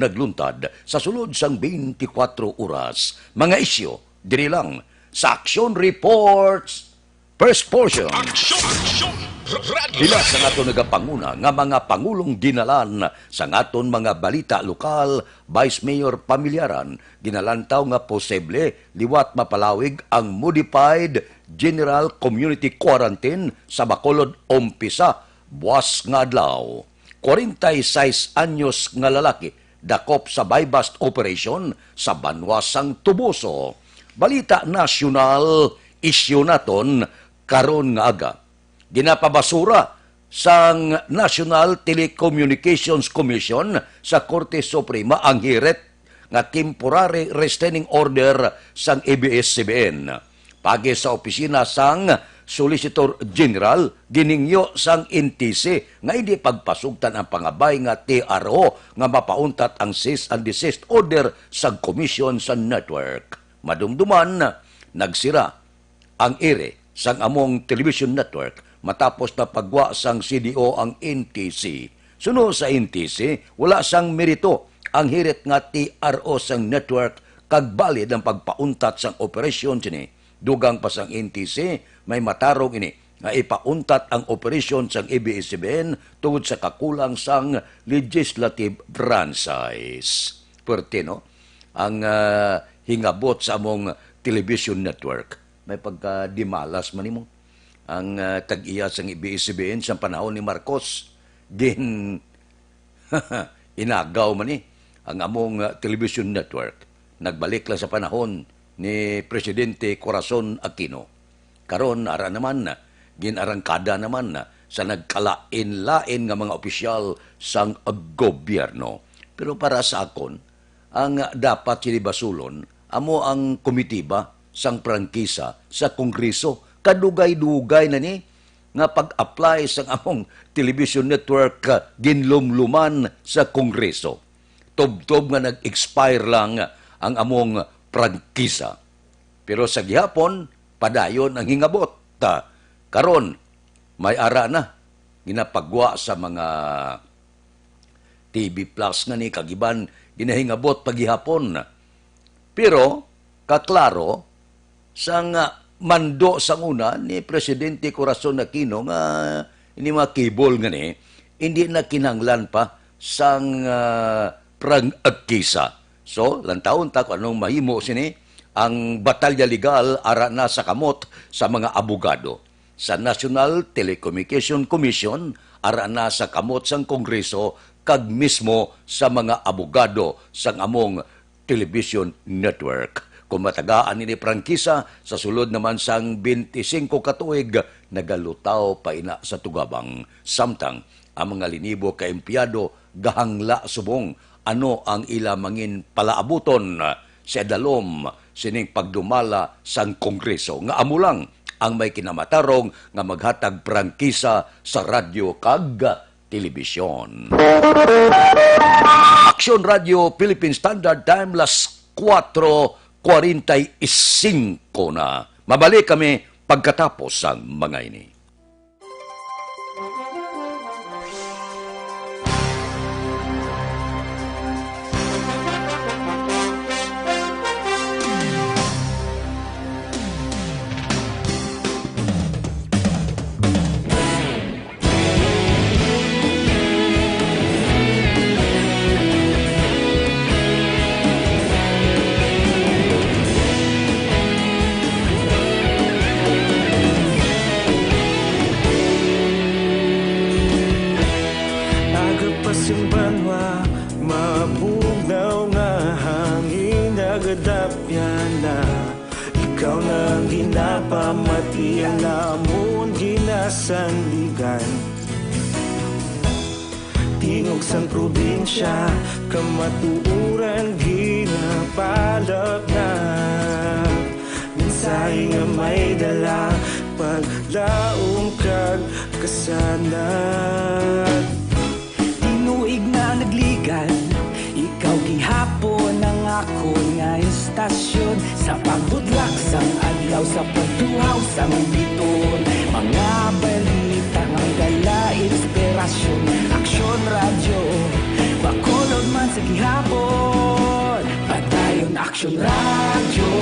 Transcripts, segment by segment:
nagluntad sa sulod sang 24 oras. Mga isyo, diri lang sa Action Reports First Portion. Pila sa ngaton nagapanguna nga mga pangulong ginalan sa ngaton mga balita lokal, Vice Mayor pamilyaran, ginalantaw nga posible liwat mapalawig ang modified General Community Quarantine sa Bacolod umpisa buwas nga adlaw. 46 anyos nga lalaki dakop sa bypass operation sa Banwasang Tubuso. Balita nasyonal, isyu naton karon nga aga. Ginapabasura sang National Telecommunications Commission sa Korte Suprema ang hiret nga temporary restraining order sang ABS-CBN. Pagi sa opisina sang Solicitor General, giningyo sang NTC nga hindi pagpasugtan ang pangabay nga TRO nga mapauntat ang cease and desist order sang Commission sa network. Madumduman, nagsira ang ere sang among television network matapos na pagwa sang CDO ang NTC. Suno sa NTC, wala sang merito ang hirit nga TRO sang network kag balid ang pagpauntat sang operasyon sini. Dugang pa sang NTC, may matarong ini nga ipauntat ang operasyon sang ABS-CBN tungod sa kakulang sang legislative franchise. Pertino, ang hingabot sa among television network may pagkadimalas man nimo ang tag-iya sang ABS-CBN sa panahon ni Marcos din inagaw man ni ang among television network. Nagbalik lang sa panahon ni Presidente Corazon Aquino. Karon ara naman ginarangkada naman sa nagkalain-lain nga mga opisyal sang gobyerno. Pero para sa akon, ang dapat sinibasulon amo ang komitiba sang prangkisa sa Kongreso. Kadugay-dugay na ni nga pag-apply sang among television network ginlumluman sa Kongreso. Tob-tob nga nag-expire lang ang among prangkisa. Pero sa gihapon, padayon ang hingabot. Karon, may ara na ginapagwa sa mga TV Plus nga ni kagiban ginahingabot paghihapon. Pero, kaklaro, sang mando sang una ni Presidente Corazon Aquino nga ini mga cable nga ni, hindi na kinanglan pa sang prangkisa. So, lantaon ta kung anong mahimo sini, ang batalya legal ara na sa kamot sa mga abogado. Sa National Telecommunication Commission, ara na sa kamot sang Kongreso, kag mismo sa mga abogado sang among television network. Kung matagaan ni prangkisa, sa sulod naman sang 25 katuig, nagalutaw pa ina sa tugabang. Samtang, ang mga linibo ka empleyado gahangla subong ano ang ila mangin palaabuton sa dalom sining pagdumala sang Kongreso. Nga amo lang ang may kinamatarong nga maghatag prangkisa sa radyo kag telebisyon. Action Radio Philippine Standard Time las 4:45 na. Mabalik kami pagkatapos ang mga ini. Pamati ang namon ginasandigan. Tingog sang probinsya, kamatuuran ginapalap na. Minsay nga may dala, paglaong kag kasanat. Tinuig na nagligan, ikaw gihapon ang ako nga istasyon. Sa pagbudlak sang adlaw, sa pagtuhaw sang biton. Mga balita ang dala inspirasyon. Aksyon radyo, Bacolod man sa gihapon. Action Radio,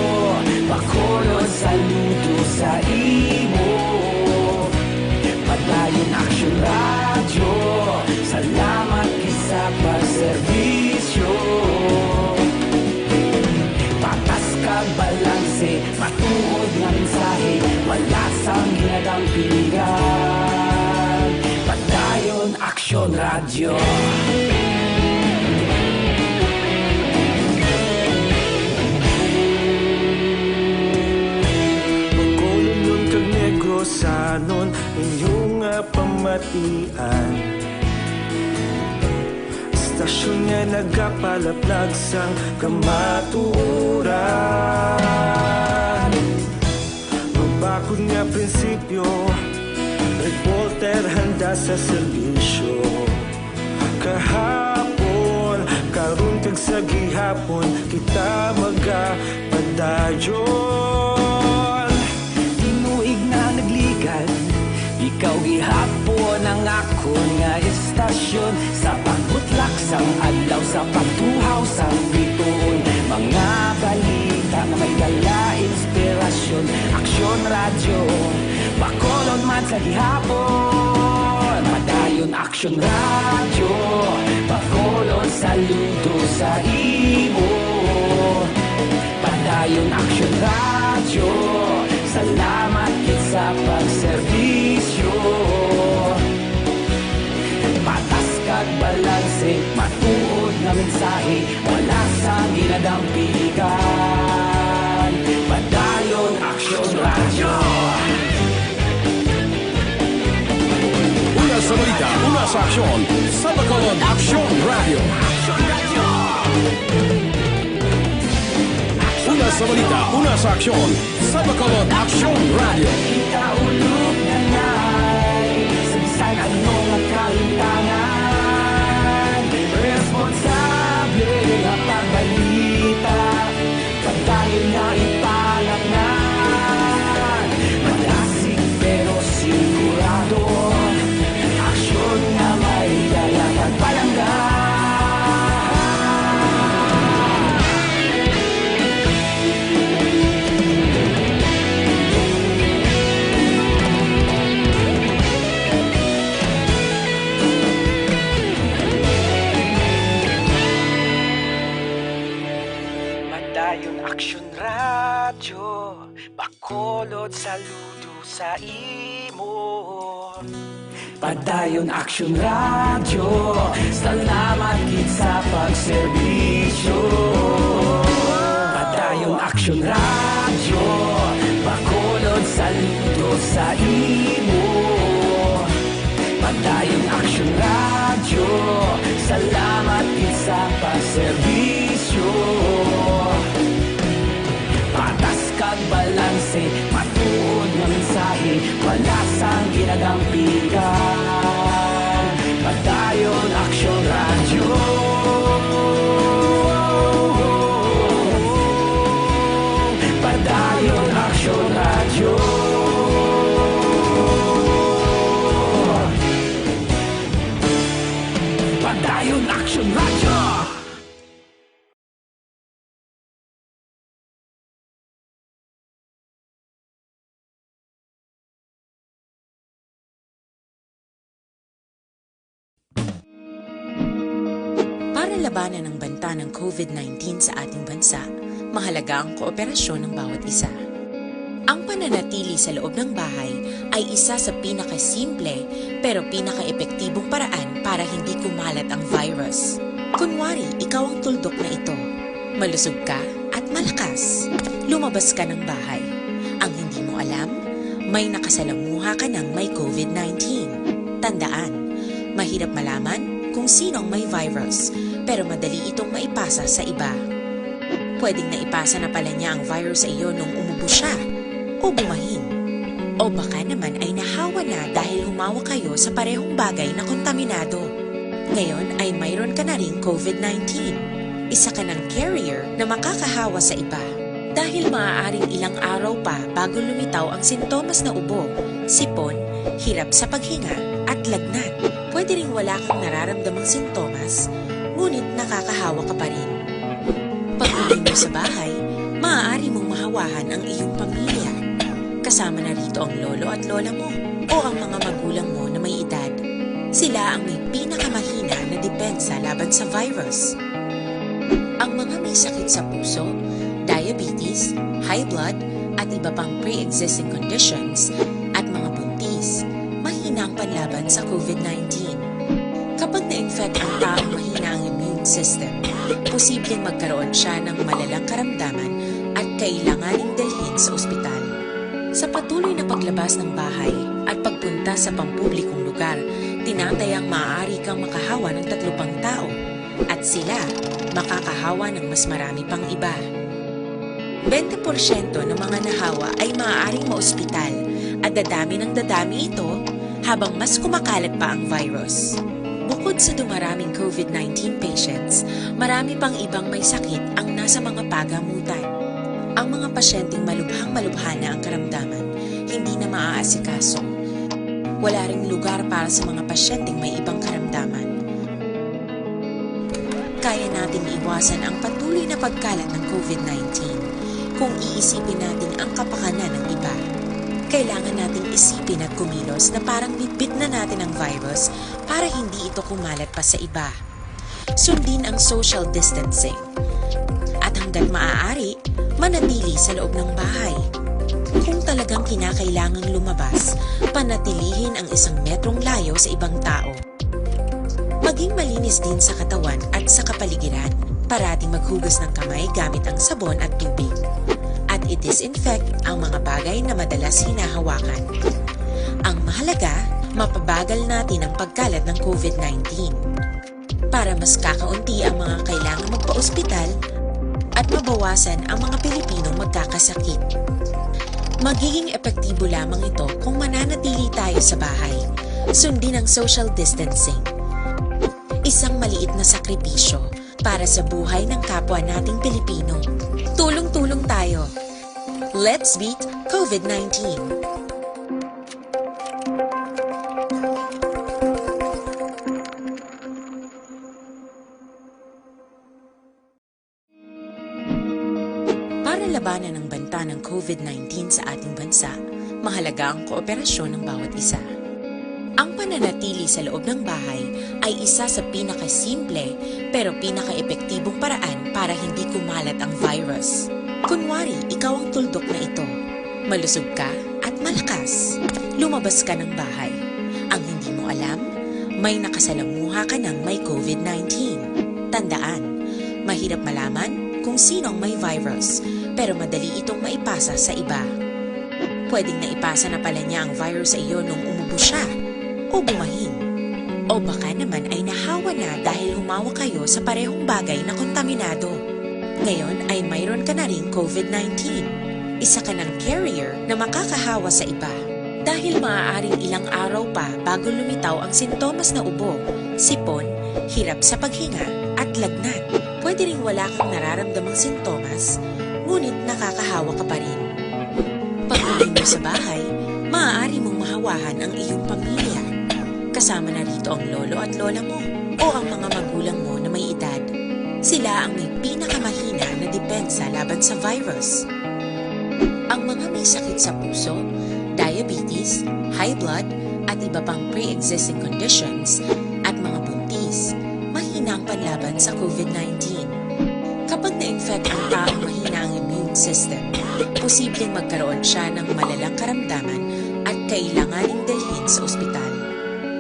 Bacolod saludo sa imo. Padayon Action Radio, salamat kisa pagserbisyo. Patas kag balanse, matuod nga mensahe, wala sang ginadang pilihan. Padayon Action Radio. Sanon inyong pamatian. Stasyon nga nagapalaplag sang kamaturan. Magbakod nga prinsipyo, reporter handa sa serbisyo. Kahapon, karun kag sa gihapon, kita magapadayon. Ikaw gihapon ang akon nga istasyon, sa pagbutlak sang adlaw, sa pagtuhaw sang bituon. Mga balita na may dala inspirasyon. Aksyon Radio, Bacolod man sa gihapon. Padayon Aksyon Radio, Bacolod saludo sa imo. Padayon Aksyon Radio, salamat kit sa pagserbisyo. Patas kag balanse, matuod nga mensahe, wala sang ginadang pilihan. Padayon Action Radio. Una sa balita, una sa aksyon, sa Bacolod Action Radio. Una sa balita, una sa aksyon, sa Bacolod Action Radio. Kita ulog na ngay, sa ano nga kalintangan. Responsable nga pagbalita, pagdayon nga ipalaknan. Malasig pero sigurado, aksyon nga may dalang pagpalanggan. Action Radio, Bacolod saludo sa imo. Padayon Action Radio, salamat kit sa pagserbisyo. Padayon Action Radio, Bacolod saludo sa imo. Padayon Action Radio, salamat kit sa pagserbisyo. Patas kag balanse, matuod nga mensahe, wala sang ginadang pilihan. Padayon Action Radio. Padayon Action Radio. Padayon Action Radio. Para labanan ang banta ng COVID-19 sa ating bansa, mahalaga ang kooperasyon ng bawat isa. Ang pananatili sa loob ng bahay ay isa sa pinakasimple pero pinaka-epektibong paraan para hindi kumalat ang virus. Kunwari, ikaw ang tuldok na ito. Malusog ka at malakas. Lumabas ka ng bahay. Ang hindi mo alam, may nakasalamuha ka ng may COVID-19. Tandaan, mahirap malaman kung sino ang may virus, pero madali itong maipasa sa iba. Pwedeng naipasa na pala niya ang virus sa iyo nung umubo siya o bumahin. O baka naman ay nahawa na dahil humawa kayo sa parehong bagay na kontaminado. Ngayon ay mayroon ka na ring COVID-19. Isa ka ng carrier na makakahawa sa iba. Dahil maaaring ilang araw pa bago lumitaw ang sintomas na ubo, sipon, hirap sa paghinga at lagnat. Pwede ring wala kang nararamdamang sintomas, ngunit nakakahawa ka pa rin. Pag-uwi mo sa bahay, mahawahan ang iyong pamilya. Kasama na rito ang lolo at lola mo o ang mga magulang mo na may edad. Sila ang may pinakamahina na depensa laban sa virus. Ang mga may sakit sa puso, diabetes, high blood, at iba pang pre-existing conditions at mga buntis, mahina ang panlaban sa COVID-19. Kapag na-infect ang taong mahina ang immune system, posibleng magkaroon siya ng malalang karamdaman at kailanganing dalhin sa ospital. Sa patuloy na paglabas ng bahay at pagpunta sa pampublikong lugar, tinatayang maaari kang makahawa ng 3 pang tao at sila makakahawa ng mas marami pang iba. 20% ng mga nahawa ay maaaring maospital at dadami ng dadami ito habang mas kumakalat pa ang virus. Bukod sa dumaraming COVID-19 patients, marami pang ibang may sakit ang nasa mga pagamutan. Ang mga pasyenteng malubhang-malubha na ang karamdaman, hindi na maaasikaso. Wala ring lugar para sa mga pasyenteng may ibang karamdaman. Kaya nating iwasan ang patuloy na pagkalat ng COVID-19 kung iisipin natin ang kapakanan ng iba. Kailangan nating isipin at kumilos na parang bitbit na natin ang virus para hindi ito kumalat pa sa iba. Sundin ang social distancing. At hanggat maaari, manatili sa loob ng bahay. Kung talagang kinakailangang lumabas, panatilihin ang 1 metrong layo sa ibang tao. Maging malinis din sa katawan at sa kapaligiran. Parating maghugas ng kamay gamit ang sabon at tubig. At i-disinfect ang mga bagay na madalas hinahawakan. Ang mahalaga, mapabagal natin ang pagkalat ng COVID-19. Para mas kakaunti ang mga kailangang magpa-ospital at mabawasan ang mga Pilipinong magkakasakit. Magiging epektibo lamang ito kung mananatili tayo sa bahay. Sundin ang social distancing. Isang maliit na sakripisyo para sa buhay ng kapwa nating Pilipino. Tulong-tulong tayo. Let's beat COVID-19. Para labanan ang banta ng COVID-19 sa ating bansa, mahalaga ang kooperasyon ng bawat isa. Ang pananatili sa loob ng bahay ay isa sa pinakasimple pero pinaka-epektibong paraan para hindi kumalat ang virus. Kunwari, ikaw ang tuldok na ito. Malusog ka at malakas. Lumabas ka ng bahay. Ang hindi mo alam, may nakasalamuha ka ng may COVID-19. Tandaan, mahirap malaman kung sino ang may virus, pero madali itong maipasa sa iba. Pwedeng naipasa na pala niya ang virus sa iyo nung umubo siya o bumahin. O baka naman ay nahawa na dahil humawa kayo sa parehong bagay na kontaminado. Ngayon ay mayroon ka na rin COVID-19. Isa ka ng carrier na makakahawa sa iba. Dahil maaaring ilang araw pa bago lumitaw ang sintomas na ubo, sipon, hirap sa paghinga at lagnat. Pwede ring wala kang nararamdamang sintomas, ngunit nakakahawa ka pa rin. Pag-uwi mo sa bahay, maaari mong mahawahan ang iyong pamilya. Kasama na rito ang lolo at lola mo o ang mga magulang mo na may edad. Sila ang may pinakamahina na depensa laban sa virus. Ang mga may sakit sa puso, diabetes, high blood, at iba pang pre-existing conditions at mga buntis, mahina ang panlaban sa COVID-19. Kapag na-infect ang taong mahina ang immune system, posibleng magkaroon siya ng malalang karamdaman at kailanganing dalhin sa ospital.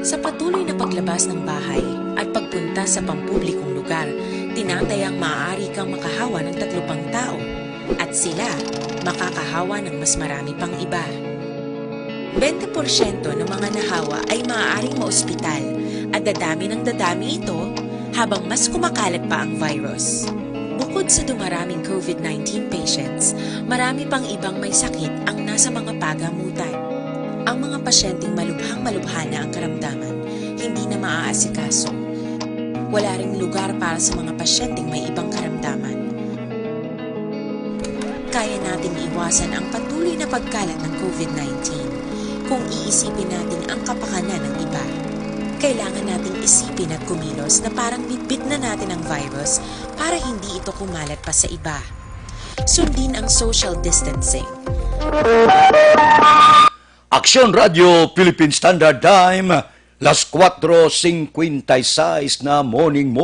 Sa patuloy na paglabas ng bahay at pagpunta sa pampublikong lugar, tinatayang maaari kang makahawa ng 3 pang tao at sila makakahawa ng mas marami pang iba. 20% ng mga nahawa ay maaaring maospital at dadami ng dadami ito habang mas kumakalat pa ang virus. Bukod sa dumaraming COVID-19 patients, marami pang ibang may sakit ang nasa mga pagamutan. Ang mga pasyenteng malubhang-malubha na ang karamdaman, hindi na maaasikaso. Wala ring lugar para sa mga pasyenteng may ibang karamdaman. Kaya nating iwasan ang patuloy na pagkalat ng COVID-19 kung iisipin natin ang kapakanan ng iba. Kailangan nating isipin at kumilos na parang bitbit na natin ang virus para hindi ito kumalat pa sa iba. Sundin ang social distancing. Aksyon Radio Philippine Standard Time, las 4:56 na morning.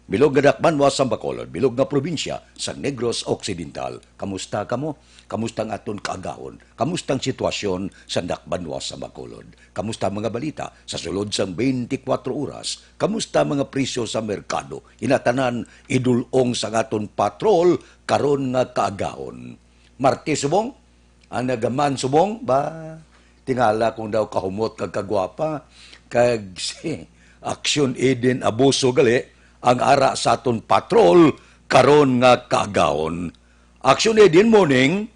Bilog nga dakmanwa sa Bacolod, bilog nga probinsya sa Negros Occidental. Kamusta kamo? Kamusta ang aton kaagahon? Kamusta ang sitwasyon sa dakmanwa sa Bacolod? Kamusta mga balita sa sulod sang 24 oras? Kamusta mga presyo sa merkado? Inatanan idulong sa aton patrol karon nga kaagahon. Martes subong? Ang nagaman subong ba? Tingala kung daw kahumot kag kagwapa kag si Aksyon Eden Abuso gali ang ara sa aton patrol karon nga kaagahon. Aksyon Eden, morning.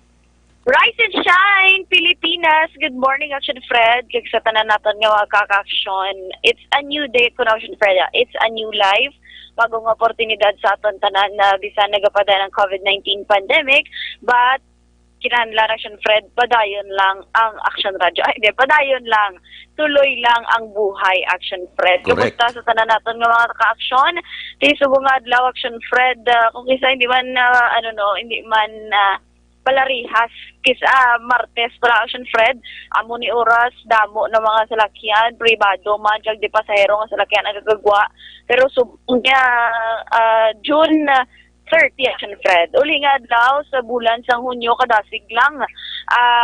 Rise and shine, Pilipinas! Good morning, Action Fred. Kag sa tanan naton nga mga kaka-aksyon. It's a new day, Action Fred. It's a new life. Bagong oportunidad sa aton tanan na bisan nagapada ng COVID-19 pandemic. But kinahanglan, Action Fred, padayon lang ang Action Radio. Ay, hindi, padayon lang. Tuloy lang ang buhay, Action Fred. Correct. Kamusta sa tanan naton nga mga ka-aksyon? Subong adlaw, Action Fred. Kung kisa hindi man, hindi man palarihas kisa Martes para, Action Fred. Amo ni oras, damo ng mga salakyan, pribado man, di pasahero nga salakyan ang gagagwa. Pero subong niya, June 30, Action Fred. Uli nga adlaw sa bulan sang Hunyo kadasig lang.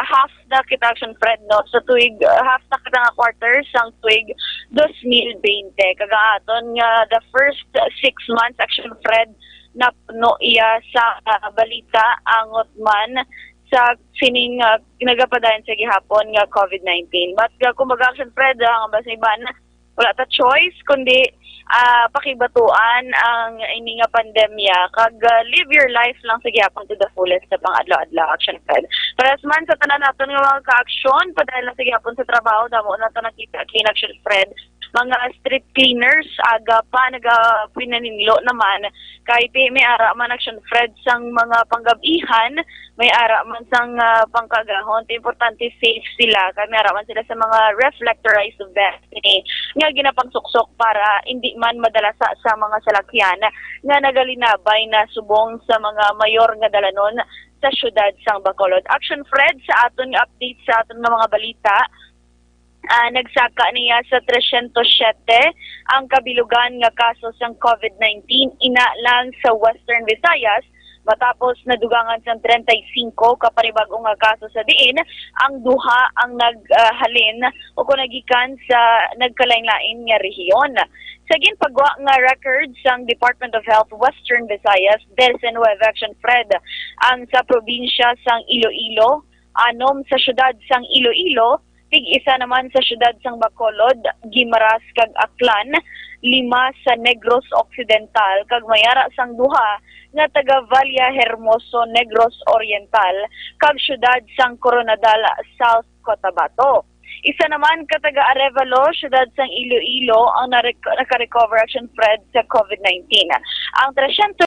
Half na kita, Action Fred, no? Sa tuig, half na kita nga quarter sang tuig 2020. Kagaaton nga the first 6 months, Action Fred, na puno iya sa balita angot man sa sining nagapadayon sa gihapon nga COVID-19. But kumbaga, Action Fred, ang basiban, wala ta choice kundi pakibatuan ang ini nga pandemya kag live your life lang sa gyapon to the fullest sa pang-adlaw-adlaw, Action Fred. Para man sa tanan naton nga mga ka-aksyon padahil lang sa gyapon sa trabaho damo na to nakita clean, Action Fred. Mga street cleaners aga pa nagapinaninlo naman kay may ara man, Action Fred, sang mga panggabihan, may ara man sang pangkagahon. Importante safe sila kay may ara man sila sa mga reflectorized vest nga ginapangsuksok para hindi man madala sa mga salakyan nga nagalinabay na subong sa mga mayor nga dalanon sa syudad sang Bacolod. Action Fred, sa aton nga update sa aton nga mga balita, nagsaka niya sa 307 ang kabilugan nga kaso sang COVID-19 ina lang sa Western Visayas matapos nadugangan sa 35 kapanibagong nga kaso sa diin. Ang duha ang naghalin o kunagikan sa nagkalain-lain nga rehiyon. Sa ginpagwa nga record sang Department of Health Western Visayas, 19 Action Fred, ang sa probinsya sang Iloilo, 6 sa syudad sang Iloilo, tig-isa naman sa syudad sang Bacolod, Guimaras kag Aklan, 5 sa Negros Occidental, kag mayara sang duha nga taga Valle Hermoso, Negros Oriental, kag syudad sang Coronadal, South Cotabato. Isa naman kataga Arevalo, syudad sang Iloilo, ang naka-recover, Action Fred, sa COVID-19. Ang 307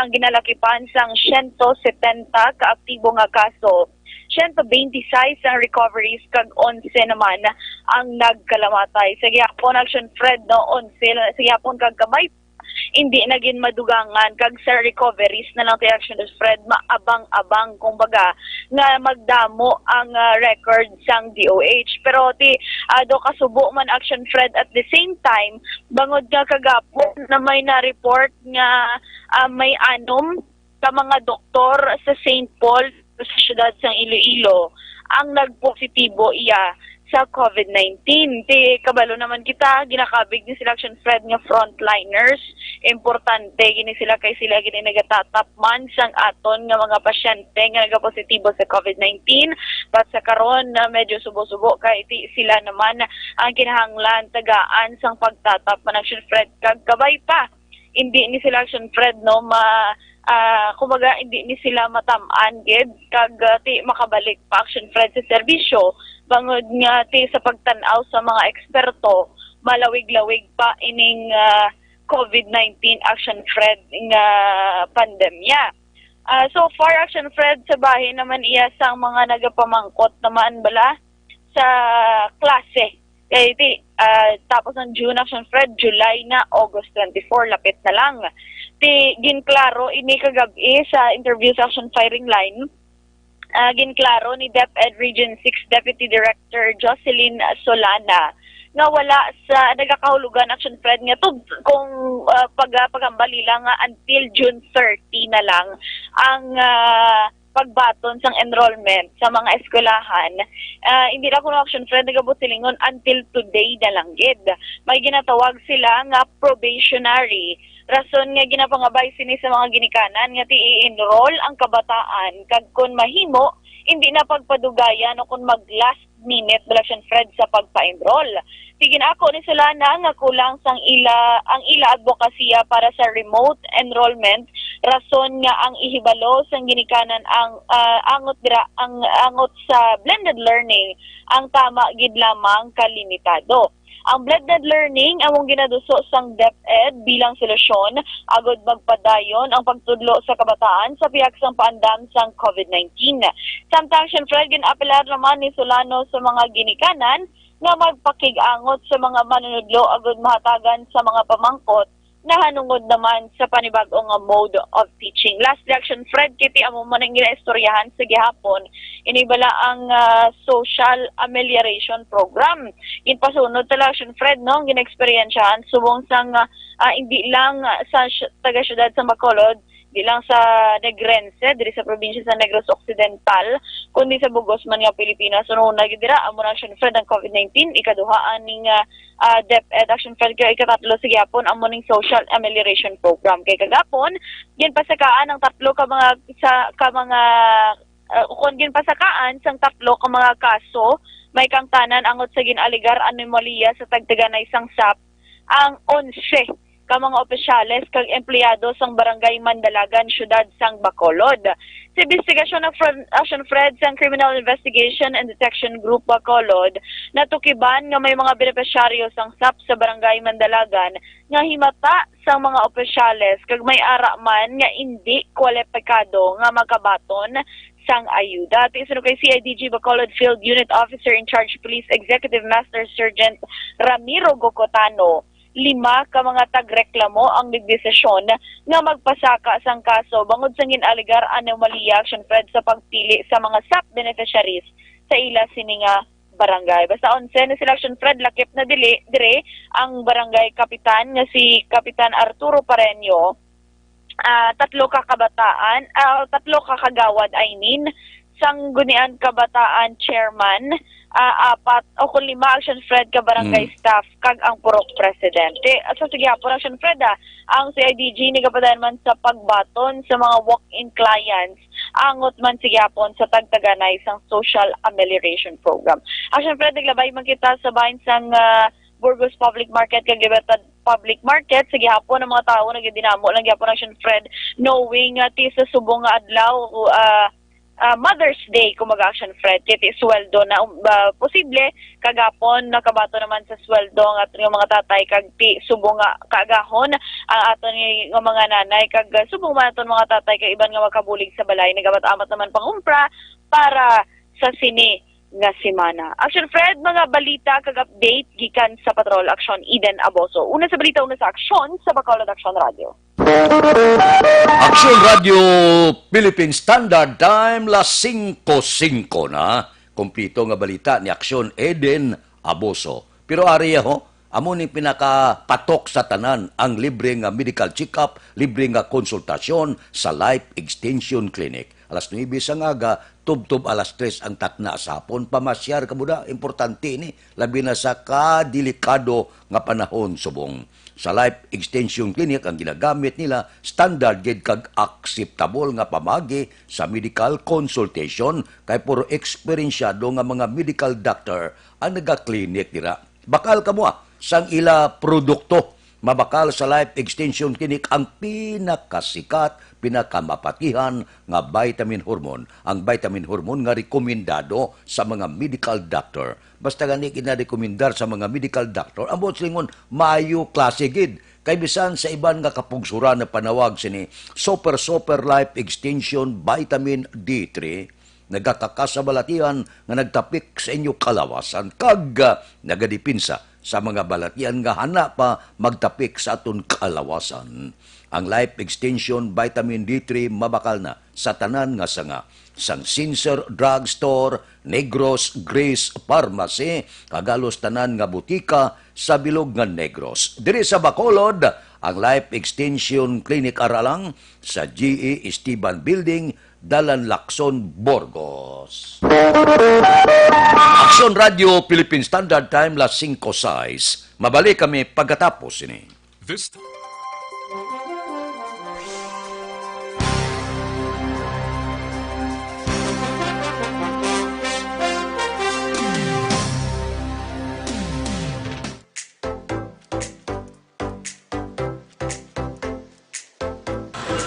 ang ginalakipan sang 170 kaaktibo nga kaso. 126 ang recoveries kag 11 naman ang nagkalamatay. Sa gyapon, Action Fred, no, 11 sa gyapon kag kamay hindi naging madugangan kag sa recoveries na lang kay Action Fred maabang-abang kumbaga nga magdamo ang record sang DOH. Pero do kasubo man, Action Fred, at the same time bangod nga kagapon na may na-report nga may anom ka mga doktor sa St. Paul sa syudad sang Iloilo ang nagpositibo iya sa COVID-19. Kabalo naman kita, ginakabig ni sila, Action Fred, nga frontliners. Importante gini sila kay sila gini nagatatap man sang aton nga mga pasyente nga nagapositibo sa COVID-19. But sa karon na medyo subo-subo kay sila naman ang kinahanglan tagaan sang pagtatap man, Action Fred, kag kabay pa hindi ni sila, Action Fred, no, kumbaga hindi ni sila matamaan gid kag makabalik pa, Action Fred, sa serbisyo bangod nga sa pagtan-aw sa mga eksperto malawig-lawig pa ining COVID-19, Action Fred, nga pandemya. So far, Action Fred, sa bahin naman iya sang mga nagapamangkot naman bala sa klase. Kaya tapos ng June, Action Fred, July na, August 24, lapit na lang. ginklaro ini kagabi sa interview sa Action Firing Line. Ginklaro ni DepEd Region 6 Deputy Director Jocelyn Solana nga wala sa nagakahulugan Action Fred nga to kung pagambali lang until June 30 na lang ang pagbaton sang enrollment sa mga eskwelahan. Hindi na kuno Action Fred nagabot silingon until today na lang gid. May ginatawag sila nga probationary. Rason nga ginapangabay sini sa mga ginikanan nga i-enroll ang kabataan kag kun mahimo hindi na pagpadugayan o kung mag-last minute Action Fred sa pagpa-enroll. Tigin ako ni Solana nga kulang ang ila advokasya para sa remote enrollment rason nga ang ihibalo sang ginikanan ang angot sa blended learning ang tama gid lamang kalimitado. Ang blended learning among ginaduso sang DepEd bilang solusyon agod magpadayon ang pagtudlo sa kabataan sa pihak sang paandam sang COVID-19. Samtang Fred ginapelar naman ni Solano sa mga ginikanan nga magpakig-angot sa mga manunudlo agod mahatagan sa mga pamangkot na hanungod naman sa panibagong mode of teaching. Last reaction, Fred, kiti amo man ang ginaistoryahan sa gihapon, inibala ang social amelioration program. Inpasunod sa Action Fred, no, gina-experiensyahan, subong sang hindi lang sa taga-syudad sa Bacolod, di lang sa Negrense, diri sa probinsya sa Negros Occidental, kundi sa Bugos man nga Pilipinas. So, noon nagdira, amo na Action Fred ang COVID-19, ikaduhaan ning DepEd Action Fred kay ikatatlo sa gyapon amo ning social amelioration program. Kay kagapon, ginpasakaan ang tatlo ka mga kung ginpasakaan sang tatlo ka mga kaso, may kang tanan angot sa ginaligar anomalya sa tagtaganay sang SAP ang 11 ka mga opisyales kag empleyado sang Barangay Mandalagan, Syudad sang Bacolod. Sa investigasyon ng Action Fred sang Criminal Investigation and Detection Group Bacolod, natukiban nga may mga benepisyaryo sang SAP sa Barangay Mandalagan nga himata sang mga opisyales kag may ara man nga hindi kwalipikado nga makabaton sang ayuda. Tinuod kay CIDG Bacolod Field Unit Officer in Charge Police Executive Master Sergeant Ramiro Gocotano, 5 ka mga tagreklamo ang nagdesisyon nga magpasaka sang kaso bangod sa ginaligar anomalya Action Fred sa pagpili sa mga SAP beneficiaries sa ila sininga barangay. Basta 11 na sila Action Fred, lakip na dire ang barangay kapitan nga si Kapitan Arturo Pareño, tatlo ka kagawad sanggunian kabataan chairman, 4 o 5 Action Fred ka barangay staff kag ang purok presidente. At sa sigihapon Action Fred, ang CIDG nagapadayon man sa pagbaton sa mga walk-in clients angot man sigihapon sa tagtaganay sang social amelioration program. Action Fred, naglabay man kita sa bahin sang Burgos Public Market kag Libertad Public Market. Sa gihapon ang mga tao nagdinamo lang gihapon Action Fred, knowing ti sa subong nga adlaw Mother's Day kumaga Action Fred, kiti sweldo na posible kagapon nakabato naman sa sweldo ng aton mga tatay kag ti subong nga kaagahon ang aton nga mga nanay kag subong man aton mga tatay kag iban nga makabulig sa balay nagabat-amat naman pangumpra para sa sini nga semana. Action Fred, mga balita kag update gikan sa Patrol Action Eden Aboso. Una sa balita, una sa aksyon sa Bacolod Action Radio. Action Radio Philippine Standard Time, las 5:05 na. Kumplito nga balita ni Action Eden Aboso. Pero ariya ho, amo ni pinakapatok sa tanan ang libre nga medical check-up, libre nga konsultasyon sa Life Extension Clinic. Alas 9 sa ngaga, tub-tub alas 3 ang takna sa hapon. Pamasyar ka muna, importante ni, labi na sa kadelikado nga panahon subong. Sa Life Extension Clinic, ang ginagamit nila, standard gid kag acceptable nga pamagi sa medical consultation, kay puro eksperyensyado nga mga medical doctor ang naga-clinic nila. Bakal ka mo sang ila produkto. Mabakal sa Life Extension Clinic ang pinakasikat, pinakamapatihan nga vitamin hormone. Ang vitamin hormone nga rekomendado sa mga medical doctor. Basta gani kinarekomendar sa mga medical doctor, ang buot silingon, mayo klase gid. Kay bisan sa iban nga kapugsuran na panawag sini Super Life Extension Vitamin D3, nagakakasabalatian nga nagtapik sa inyo kalawasan kag nagadipinsa sa mga balatian nga hana pa magtapik sa aton kalawasan. ang Life Extension Vitamin D3 mabakal na sa tanan nga sanga. Sang Sincere Drugstore, Negros Grace Pharmacy, kagalos tanan nga butika sa bilog nga Negros. Diri sa Bacolod, ang Life Extension Clinic Aralang sa GE Esteban Building, Dalan Lacson, Burgos. Aksyon Radio Philippine Standard Time, las 5:06. Mabalik kami pagkatapos ini. This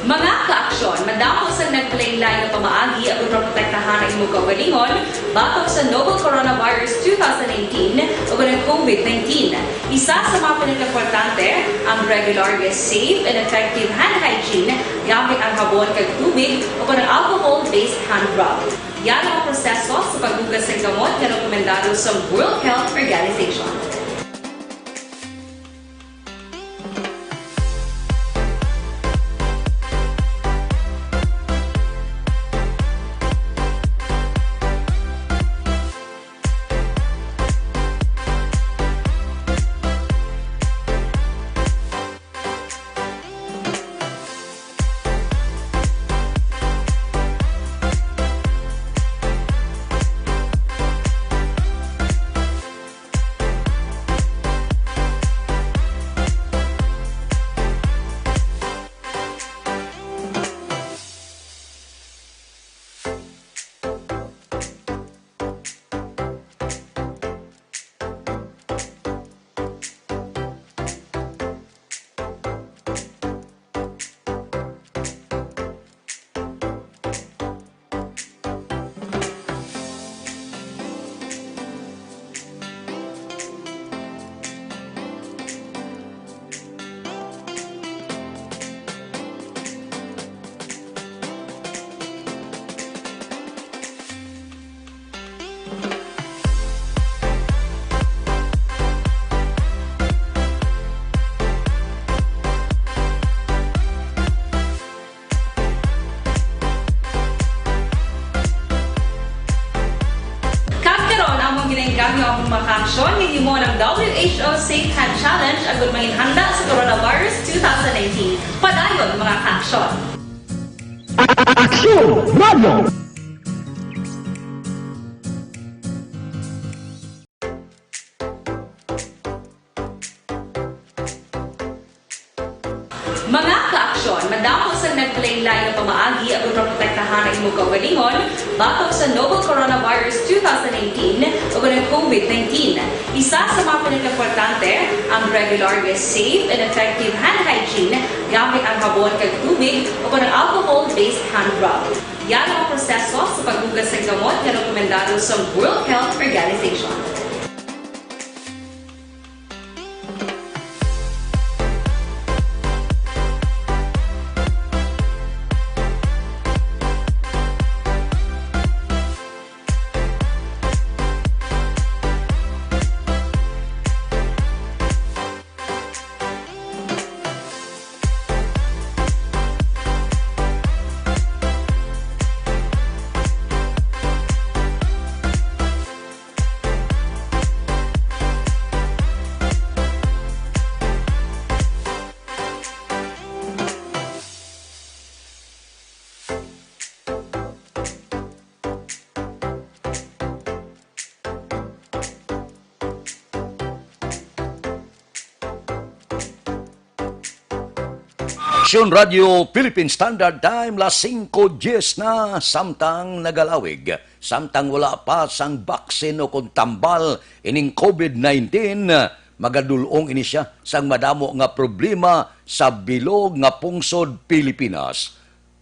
Mga kaaksyon, madamo sa nagpalaylay ng pamaagi at protektahan ang imong kaugalingon batok sa novel coronavirus 2018 o ng COVID-19. Isa sa mga pinaka-importante ang regular, safe, and effective hand hygiene gamit ang habon kag tubig o ng alcohol-based hand rub. Yan ang proseso sa paghugas ng gamot na rekomendado sa World Health Organization. Kami ang makaksyon ng imo ng WHO Safe Hand Challenge agad maging handa sa coronavirus 2019. Padayon mga kaaksyon! Aksyon Radio! Mga kaaksyon, madamo sa nagpalaylay ng pamaagi at protektahan ang imong kaugalingon batok sa novel coronavirus 2018 o ng COVID-19. Isa sa mga pinaka-importante ang regular, safe, and effective hand hygiene gamit ang habon kag tubig o ng alcohol-based hand rub. Yan ang proseso sa paghugas ng gamot na rekomendado sa World Health Organization. Aksyon Radio Philippine Standard Time, las 5:10 na, samtang nagalawig. Samtang wala pa sang baksin o kung tambal ining COVID-19, magadulong ini siya sang madamo nga problema sa bilog nga pungsod Pilipinas.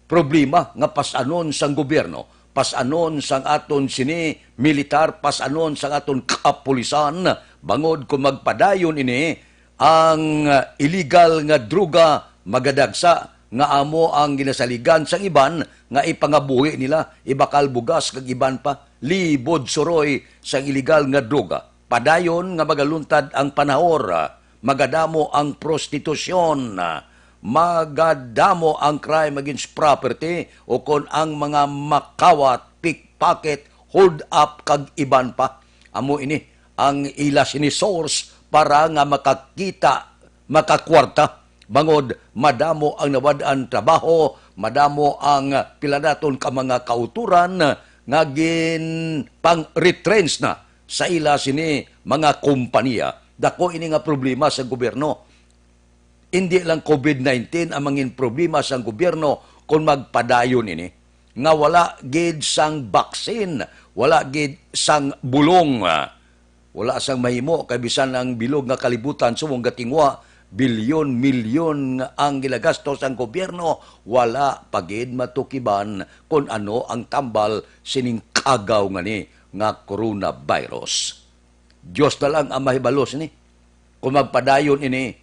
Problema nga pasanon sang gobyerno, pasanon sang aton sini militar, pasanon sang aton kapulisan, bangod kung magpadayon ini ang illegal nga druga magadagsa nga amo ang ginasaligan sang iban nga ipangabuhi nila, ibakal bugas kag iban pa libod suroy sang illegal nga droga. Padayon nga magaluntad ang panahor, magadamo ang prostitusyon, magadamo ang crime against property o kon ang mga makawat, pickpocket, hold up kag iban pa. Amo ini ang ila sini source para nga makakita, makakwarta. Bangod, madamo ang nawad-an trabaho, madamo ang piladaton ka mga kauturan, nga gin pang-retrench na sa ila sini mga kompanya. Dako ini nga problema sa gobyerno. Hindi lang COVID-19 ang mangin problema sa gobyerno kung magpadayon ini. Nga wala gid sang baksin, wala gid sang bulong, wala sang mahimo, kay bisan ang bilog nga kalibutan sumong gatingwa, bilyon-milyon ang gilagastos ang gobyerno, wala pagid matukiban kung ano ang tambal sining kagaw nga ni nga coronavirus. Diyos na lang ang mahibalos ni. Kung magpadayon ini,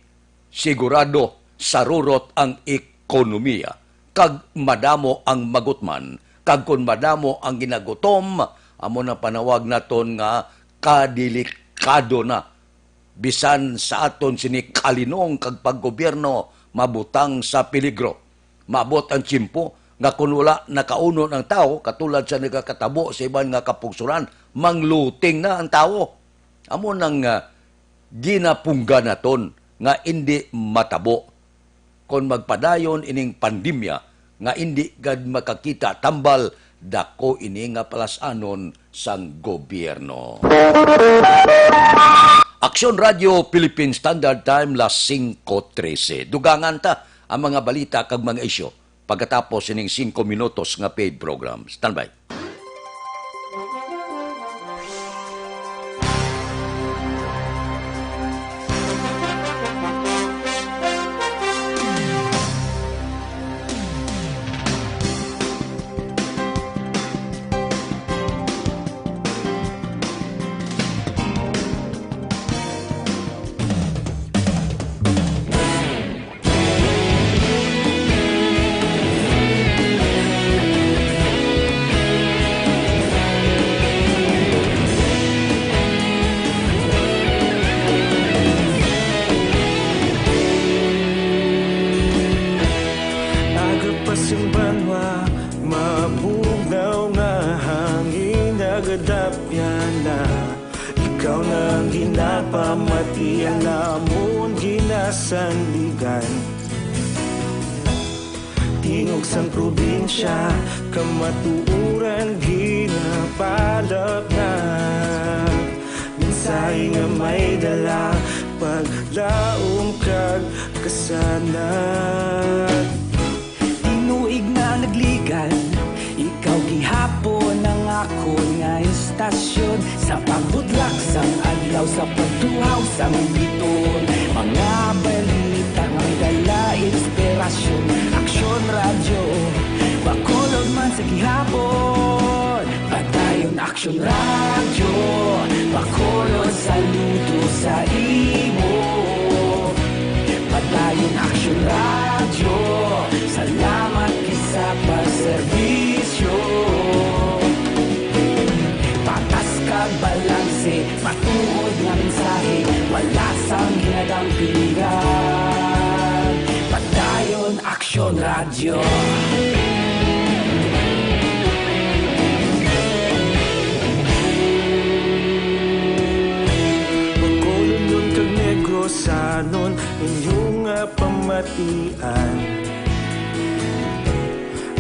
sigurado sarurot ang ekonomiya. Kag madamo ang magutman, kag kung madamo ang ginagutom, amo na panawag naton nga kadelikado na. Bisan sa aton sini kalinong kag paggobyerno mabutang sa peligro. Maabot ang tiyempo nga kung wala nakauno ng tao, katulad sa nagkakatabo sa iban nga kapugsuran, mangluting na ang tao. Amo nang ginapungga naton nga hindi matabo. Kung magpadayon ining pandemya nga hindi gad makakita tambal, dako ini nga palasanon sang gobyerno. Aksyon Radio Philippine Standard Time las 5:13. Dugangan ta ang mga balita kag mga isyu pagkatapos ining 5 minutos nga paid program. Standby. Ikaw nang ginapamati ang namon ginasandigan. Tingog sang probinsya, kamatuuran ginapalap na. Minsay nga may dala, paglaom kag kasanat. Tinuig na nagligan, ikaw gihapon ang ako nga istasyon. Sa pagbudlak sang adlaw, sa pagtuhaw sang biton. Mga balita nga may dala inspirasyon. Aksyon radyo, bakolod man sa gihapon. Padayon aksyon radyo, bakolod saludo sa imo. Padayon aksyon radyo, salamat kisa pagserbisyo. Patas kag balanse, matuod nga mensahe, wala sang ginadampingan. Padayon aksyon radyo. Bakolod nun kag Negrosanon, inyong pamatian.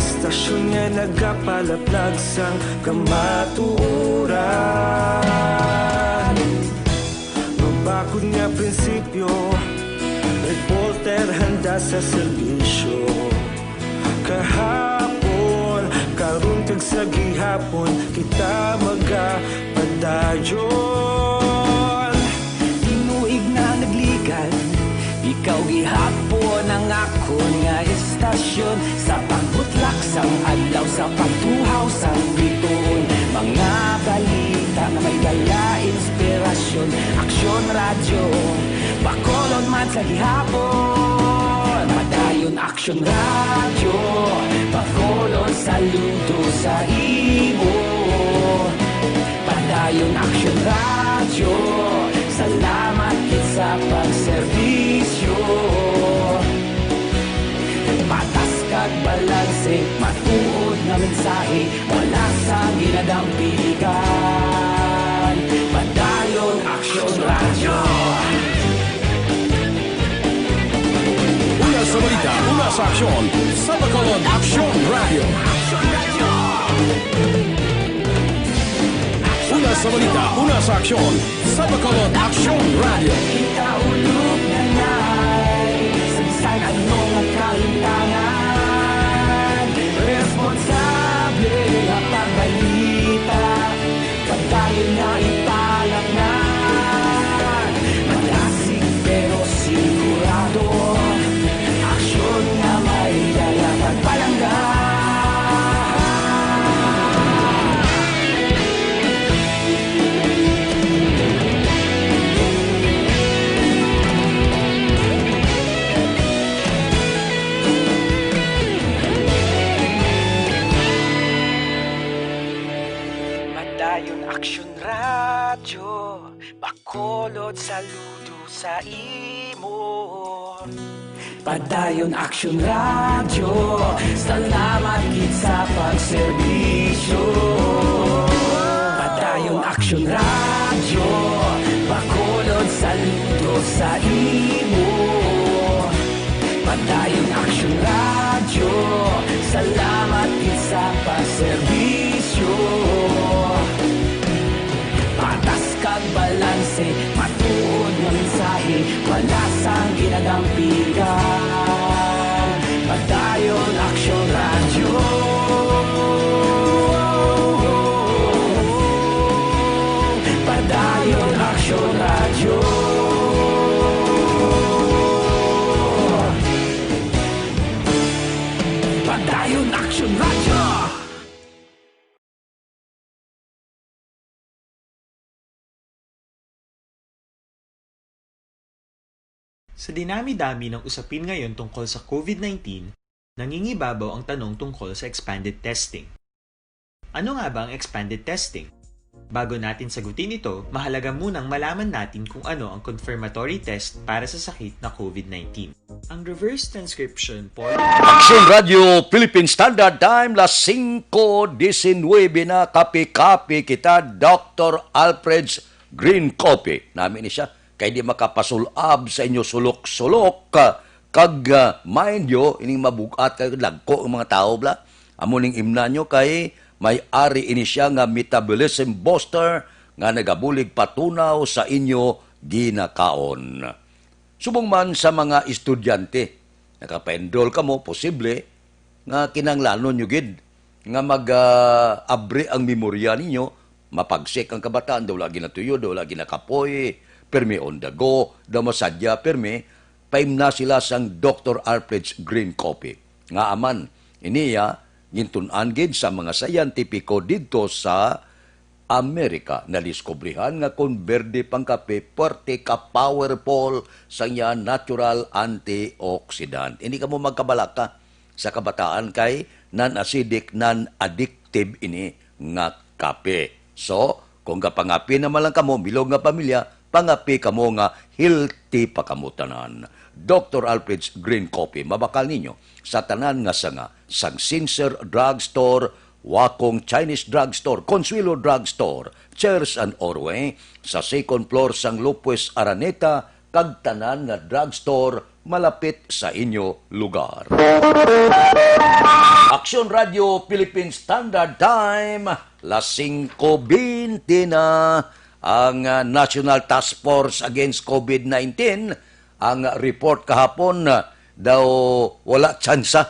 Stasyon nga nagapalaplag sang kamatuuran. Mabakod nga prinsipyo, reporter handa sa serbisyo. Kahapon, karon kag sa gihapon, kita magapadayon. Tinuig na nagligan, ikaw gihapon ang ako nga istasyon. Sa pagbutlak sang adlaw, sa pagtuhaw sang biton. Mga balita na may dala inspirasyon. Aksyon radyo, bakolod man sa gihapon. Padayon aksyon radyo, bakolod saludo sa imo. Padayon aksyon radyo, salamat kit sa pagserbisyo. matuod nga mensahe, wala sa ginadampigan. Padayon Aksyon Radyo. Una sa balita, una sa aksyon, sa Bacolod Action Radio. Una sa balita, una sa aksyon, sa Bacolod Action Radio. Ikaulog na na'y sansan ano nga kahintangan. Responsable nga pagbalita, pagdayon na ipalak na. Malasig pero sigurado, aksyon nga may dala pagpalangga. Madayon Aksyon Radyo, Bacolod saludo sa imo. Padayon Aksyon Radyo, salamat gid sa pagserbisyo. Padayon Aksyon Radyo, Bacolod saludo sa imo. Padayon Aksyon Radyo, salamat gid sa pagserbisyo. Patas kag balanse, matuod nga mensahe, wala sang ginadampigan. Padayon Aksyon Radyo. Padayon Aksyon Radyo. Padayon Aksyon Radyo. Sa dinami-dami ng usapin ngayon tungkol sa COVID-19, nangingibabaw ang tanong tungkol sa expanded testing. Ano nga ba ang expanded testing? Bago natin sagutin ito, mahalaga munang malaman natin kung ano ang confirmatory test para sa sakit na COVID-19. Ang reverse transcription for Aksyon Radio Philippine Standard Time, las 5:19 na kape-kape kita Dr. Alfred's Green Coffee. Namin ni siya, kay di makapasulab sa inyo sulok-sulok kag mind yo, ining mabugat kayo lagko ang mga tao bla. Amo ning imna nyo kay may ari ini siya nga metabolism booster nga nagabulig patunaw sa inyo ginakaon. Subong man sa mga estudyante, nakapa-enroll ka mo, posible, nga kinanglanon nyo gid, nga mag-abri ang memorya ninyo, mapagsik ang kabataan, daw lagi natuyo, daw lagi nakapoy, permi on the go, daw masadya, permi, paim na sila sang Dr. Alfred's Green Coffee. Nga aman, iniya, gintunan gid sa mga sayantipiko dito sa Amerika na diskubrihan nga kung berde pang kape, parte ka powerful sa iya natural antioxidant. Hindi ka mo magkabalaka sa kabataan kay non-acidic, non-addictive ini nga kape. So, kung kapangapi naman lang kamo, bilog nga pamilya, pangapi kamo nga healthy pa kamutanan. Dr. Alfred's Green Coffee, mabakal ninyo sa tanan nga sanga, sang Sincer Drugstore, Wakong Chinese Drugstore, Consuelo Drugstore, Cheers and Orway, sa second floor sang Lopez Araneta, kag tanan nga drugstore malapit sa inyo lugar. Aksyon Radio Philippine Standard Time, las 5:20 na ang National Task Force Against COVID-19. Ang report kahapon daw wala tsansa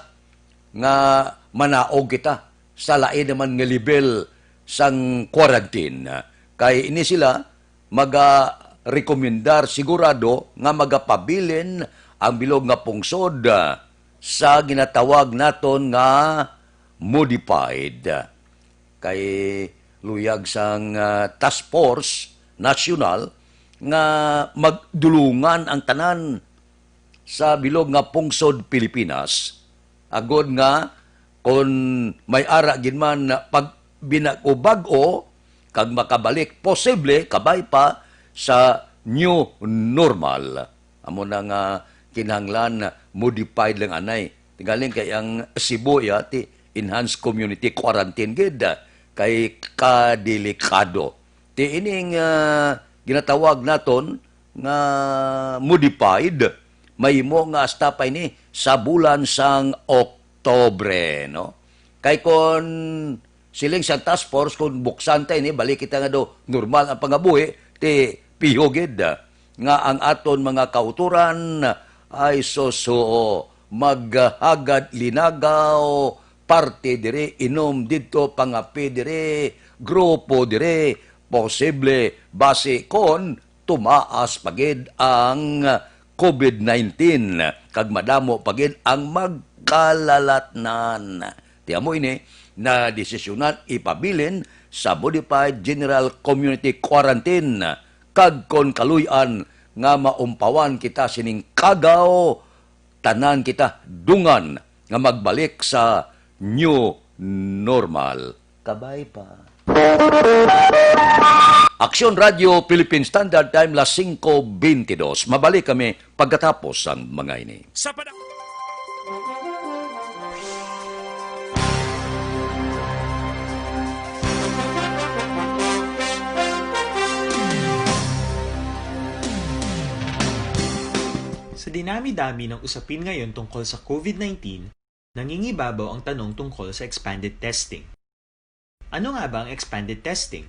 nga manaog kita sa lain naman nga level sang quarantine. Kay ini sila maga-rekomendar sigurado nga magapabilin ang bilog nga pungsod sa ginatawag naton nga modified. Kay luyag sang task force national nga magdulungan ang tanan sa bilog nga pungsod Pilipinas agod nga kung may ara gid man pag binag-o kag makabalik posible kabay pa sa new normal. Amo na nga kinahanglan modified lang anay. Tingaling kay ang Cebu yati enhanced community quarantine gid kay kadelikado. Ti ining ginatawag naton nga modified mahimo nga hasta pa ini sa bulan sang Oktobre, no? Kay kon siling sa task force kung buksan tayo ni balik kita nga do normal ang pangabuhi ti pihogid nga ang aton mga kauturan ay sosuo maghagad linagaw parte dire inom didto pangapi dire grupo dire posible base kon tumaas pagid ang COVID-19 kag madamo pagid ang magkalalatnan. Tiamo ini na desisyonan ipabilin sa Modified General Community Quarantine kag kon kaluy-an nga maumpawan kita sining kagaw tanan kita dungan nga magbalik sa new normal. Kabay pa. Aksyon Radio Philippine Standard Time las 5:22. Mabalik kami pagkatapos ang mga ini. Sa pada- Sa dinami-dami ng usapin ngayon tungkol sa COVID-19, nangingibabaw ang tanong tungkol sa expanded testing. Ano nga ba ang expanded testing?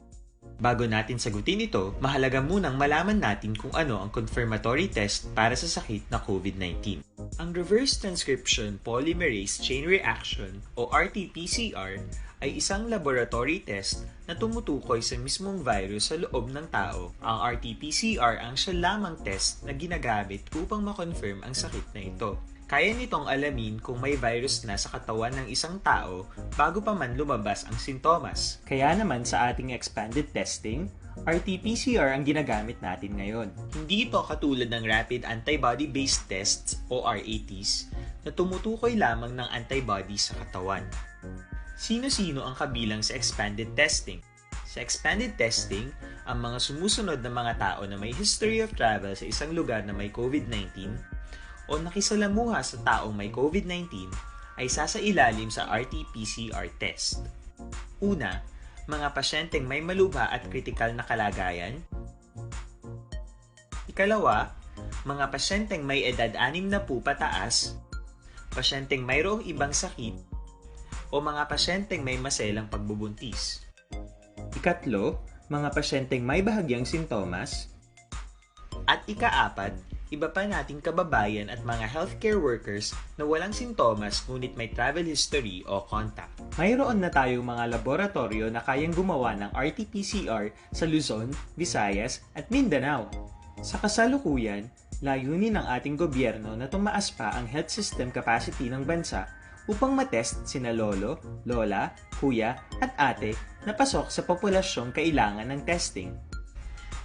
Bago natin sagutin ito, mahalaga munang malaman natin kung ano ang confirmatory test para sa sakit na COVID-19. Ang reverse transcription polymerase chain reaction o RT-PCR ay isang laboratory test na tumutukoy sa mismong virus sa loob ng tao. Ang RT-PCR ang siya lamang test na ginagamit upang makonfirm ang sakit na ito. Kaya nitong alamin kung may virus na sa katawan ng isang tao bago pa man lumabas ang sintomas. Kaya naman sa ating expanded testing, RT-PCR ang ginagamit natin ngayon. Hindi ito katulad ng Rapid Antibody-Based Tests o RATs na tumutukoy lamang ng antibodies sa katawan. Sino-sino ang kabilang sa expanded testing? Sa expanded testing, ang mga sumusunod na mga tao na may history of travel sa isang lugar na may COVID-19 o nakisalamuha sa taong may COVID-19 ay sasailalim sa RT-PCR test. Una, mga pasyenteng may malubha at kritikal na kalagayan. Ikalawa, mga pasyenteng may edad 60 pataas, pasyenteng mayroong ibang sakit, o mga pasyenteng may maselang pagbubuntis. Ikatlo, mga pasyenteng may bahagyang sintomas. At ikaapat, iba pa nating kababayan at mga healthcare workers na walang sintomas ngunit may travel history o contact. Mayroon na tayong mga laboratorio na kayang gumawa ng RT-PCR sa Luzon, Visayas at Mindanao. Sa kasalukuyan, layunin ng ating gobyerno na tumaas pa ang health system capacity ng bansa upang matest sina lolo, lola, kuya at ate na pasok sa populasyong kailangan ng testing.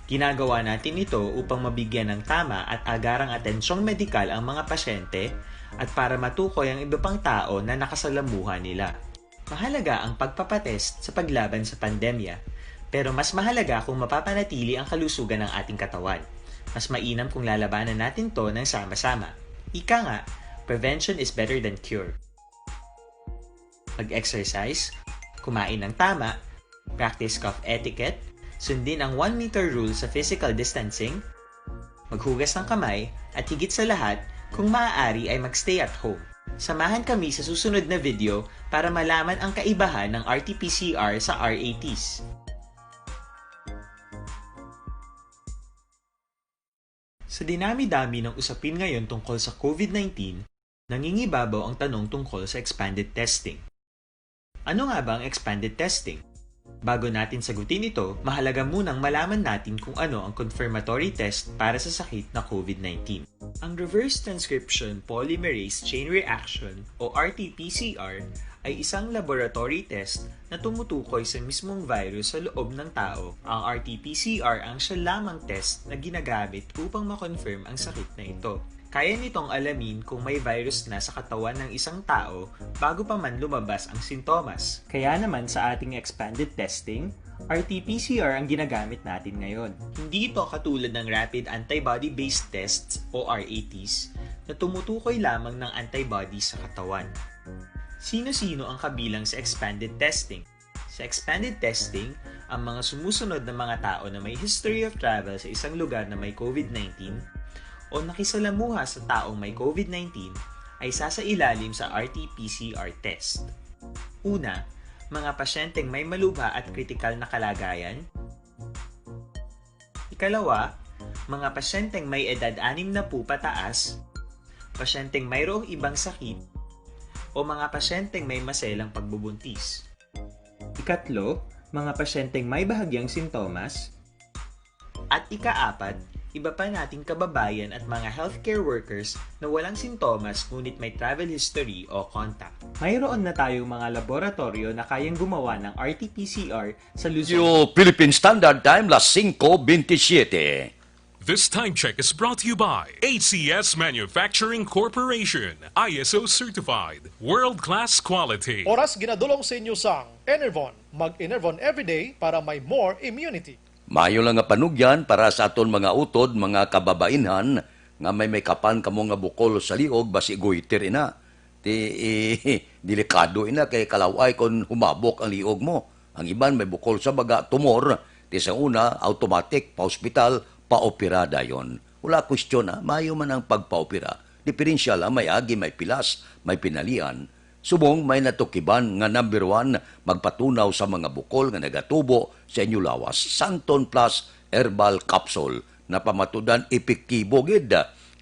Ginagawa natin ito upang mabigyan ng tama at agarang atensyong medikal ang mga pasyente at para matukoy ang iba pang tao na nakasalamuha nila. Mahalaga ang pagpapatest sa paglaban sa pandemya, pero mas mahalaga kung mapapanatili ang kalusugan ng ating katawan. Mas mainam kung lalabanan natin to ng sama-sama. Ika nga, prevention is better than cure. Mag-exercise, kumain ng tama, practice cough etiquette, sundin ang 1 meter rule sa physical distancing, maghugas ng kamay, at higit sa lahat, kung maaari ay magstay at home. Samahan kami sa susunod na video para malaman ang kaibahan ng RT-PCR sa RATs. Sa dinami-dami ng usapin ngayon tungkol sa COVID-19, nangingibabaw ang tanong tungkol sa expanded testing. Ano nga ba ang expanded testing? Bago natin sagutin ito, mahalaga munang malaman natin kung ano ang confirmatory test para sa sakit na COVID-19. Ang reverse transcription polymerase chain reaction o RT-PCR ay isang laboratory test na tumutukoy sa mismong virus sa loob ng tao. Ang RT-PCR ang siya lamang test na ginagamit upang makonfirm ang sakit na ito. Kaya nitong alamin kung may virus na sa katawan ng isang tao bago pa man lumabas ang sintomas. Kaya naman sa ating expanded testing, RT-PCR ang ginagamit natin ngayon. Hindi ito katulad ng Rapid Antibody-Based Tests o RATs na tumutukoy lamang ng antibodies sa katawan. Sino-sino ang kabilang sa expanded testing? Sa expanded testing, ang mga sumusunod na mga tao na may history of travel sa isang lugar na may COVID-19 o nakisalamuha sa taong may COVID-19 ay sasailalim sa RT-PCR test. Una, mga pasyenteng may malubha at kritikal na kalagayan. Ikalawa, mga pasyenteng may edad 60 pataas, pasyenteng mayroong ibang sakit, o mga pasyenteng may maselang pagbubuntis. Ikatlo, mga pasyenteng may bahagyang sintomas. At ikaapat, iba pa nating kababayan at mga healthcare workers na walang sintomas ngunit may travel history o contact. Mayroon na tayong mga laboratorio na kayang gumawa ng RT-PCR sa Luzon. Yung Philippine Standard Time, las 5:27. This time check is brought to you by ACS Manufacturing Corporation, ISO certified, world-class quality. Oras ginadulong sa inyo sang Enervon. Mag-Enervon everyday para may more immunity. Mayo lang nga panugyan para sa aton mga utod, mga kababainhan, nga may kapan kamo nga bukol sa liog, basi goiter ina. Delikado ina kay kalaway kon humabok ang liog mo. Ang iban may bukol sa baga, tumor. Sa una, automatic, pa-hospital, paopera yon. Wala question na, mayo man ang pagpaopera. Diferensyal may agi, may pilas, may pinalian. Subong may natukiban nga number 1, magpatunaw sa mga bukol nga nagatubo sa inyo lawas. Santon Plus Herbal Capsule na pamatudan epektibo gid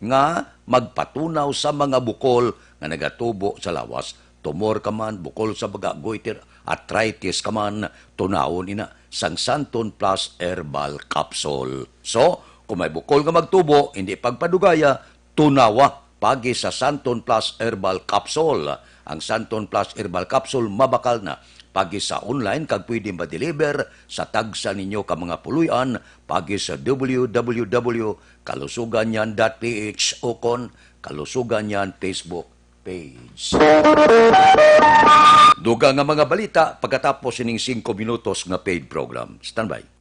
nga magpatunaw sa mga bukol nga nagatubo sa lawas. Tumor ka man, bukol sa baga, goiter, arthritis ka man, tunawon ina sang Santon Plus Herbal Capsule. So, kung may bukol nga magtubo, hindi pagpadugaya, tunawa pagi sa Santon Plus Herbal Capsule. Ang Santon Plus Herbal Capsule mabakal na pagi sa online kag pwede ma-deliver sa tagsa ninyo ka mga puluyan pagi sa www.kalusuganyan.ph o kon Kalusuganyan Facebook page. Duga nga mga balita pagkatapos ining 5 minutos nga paid program. Standby.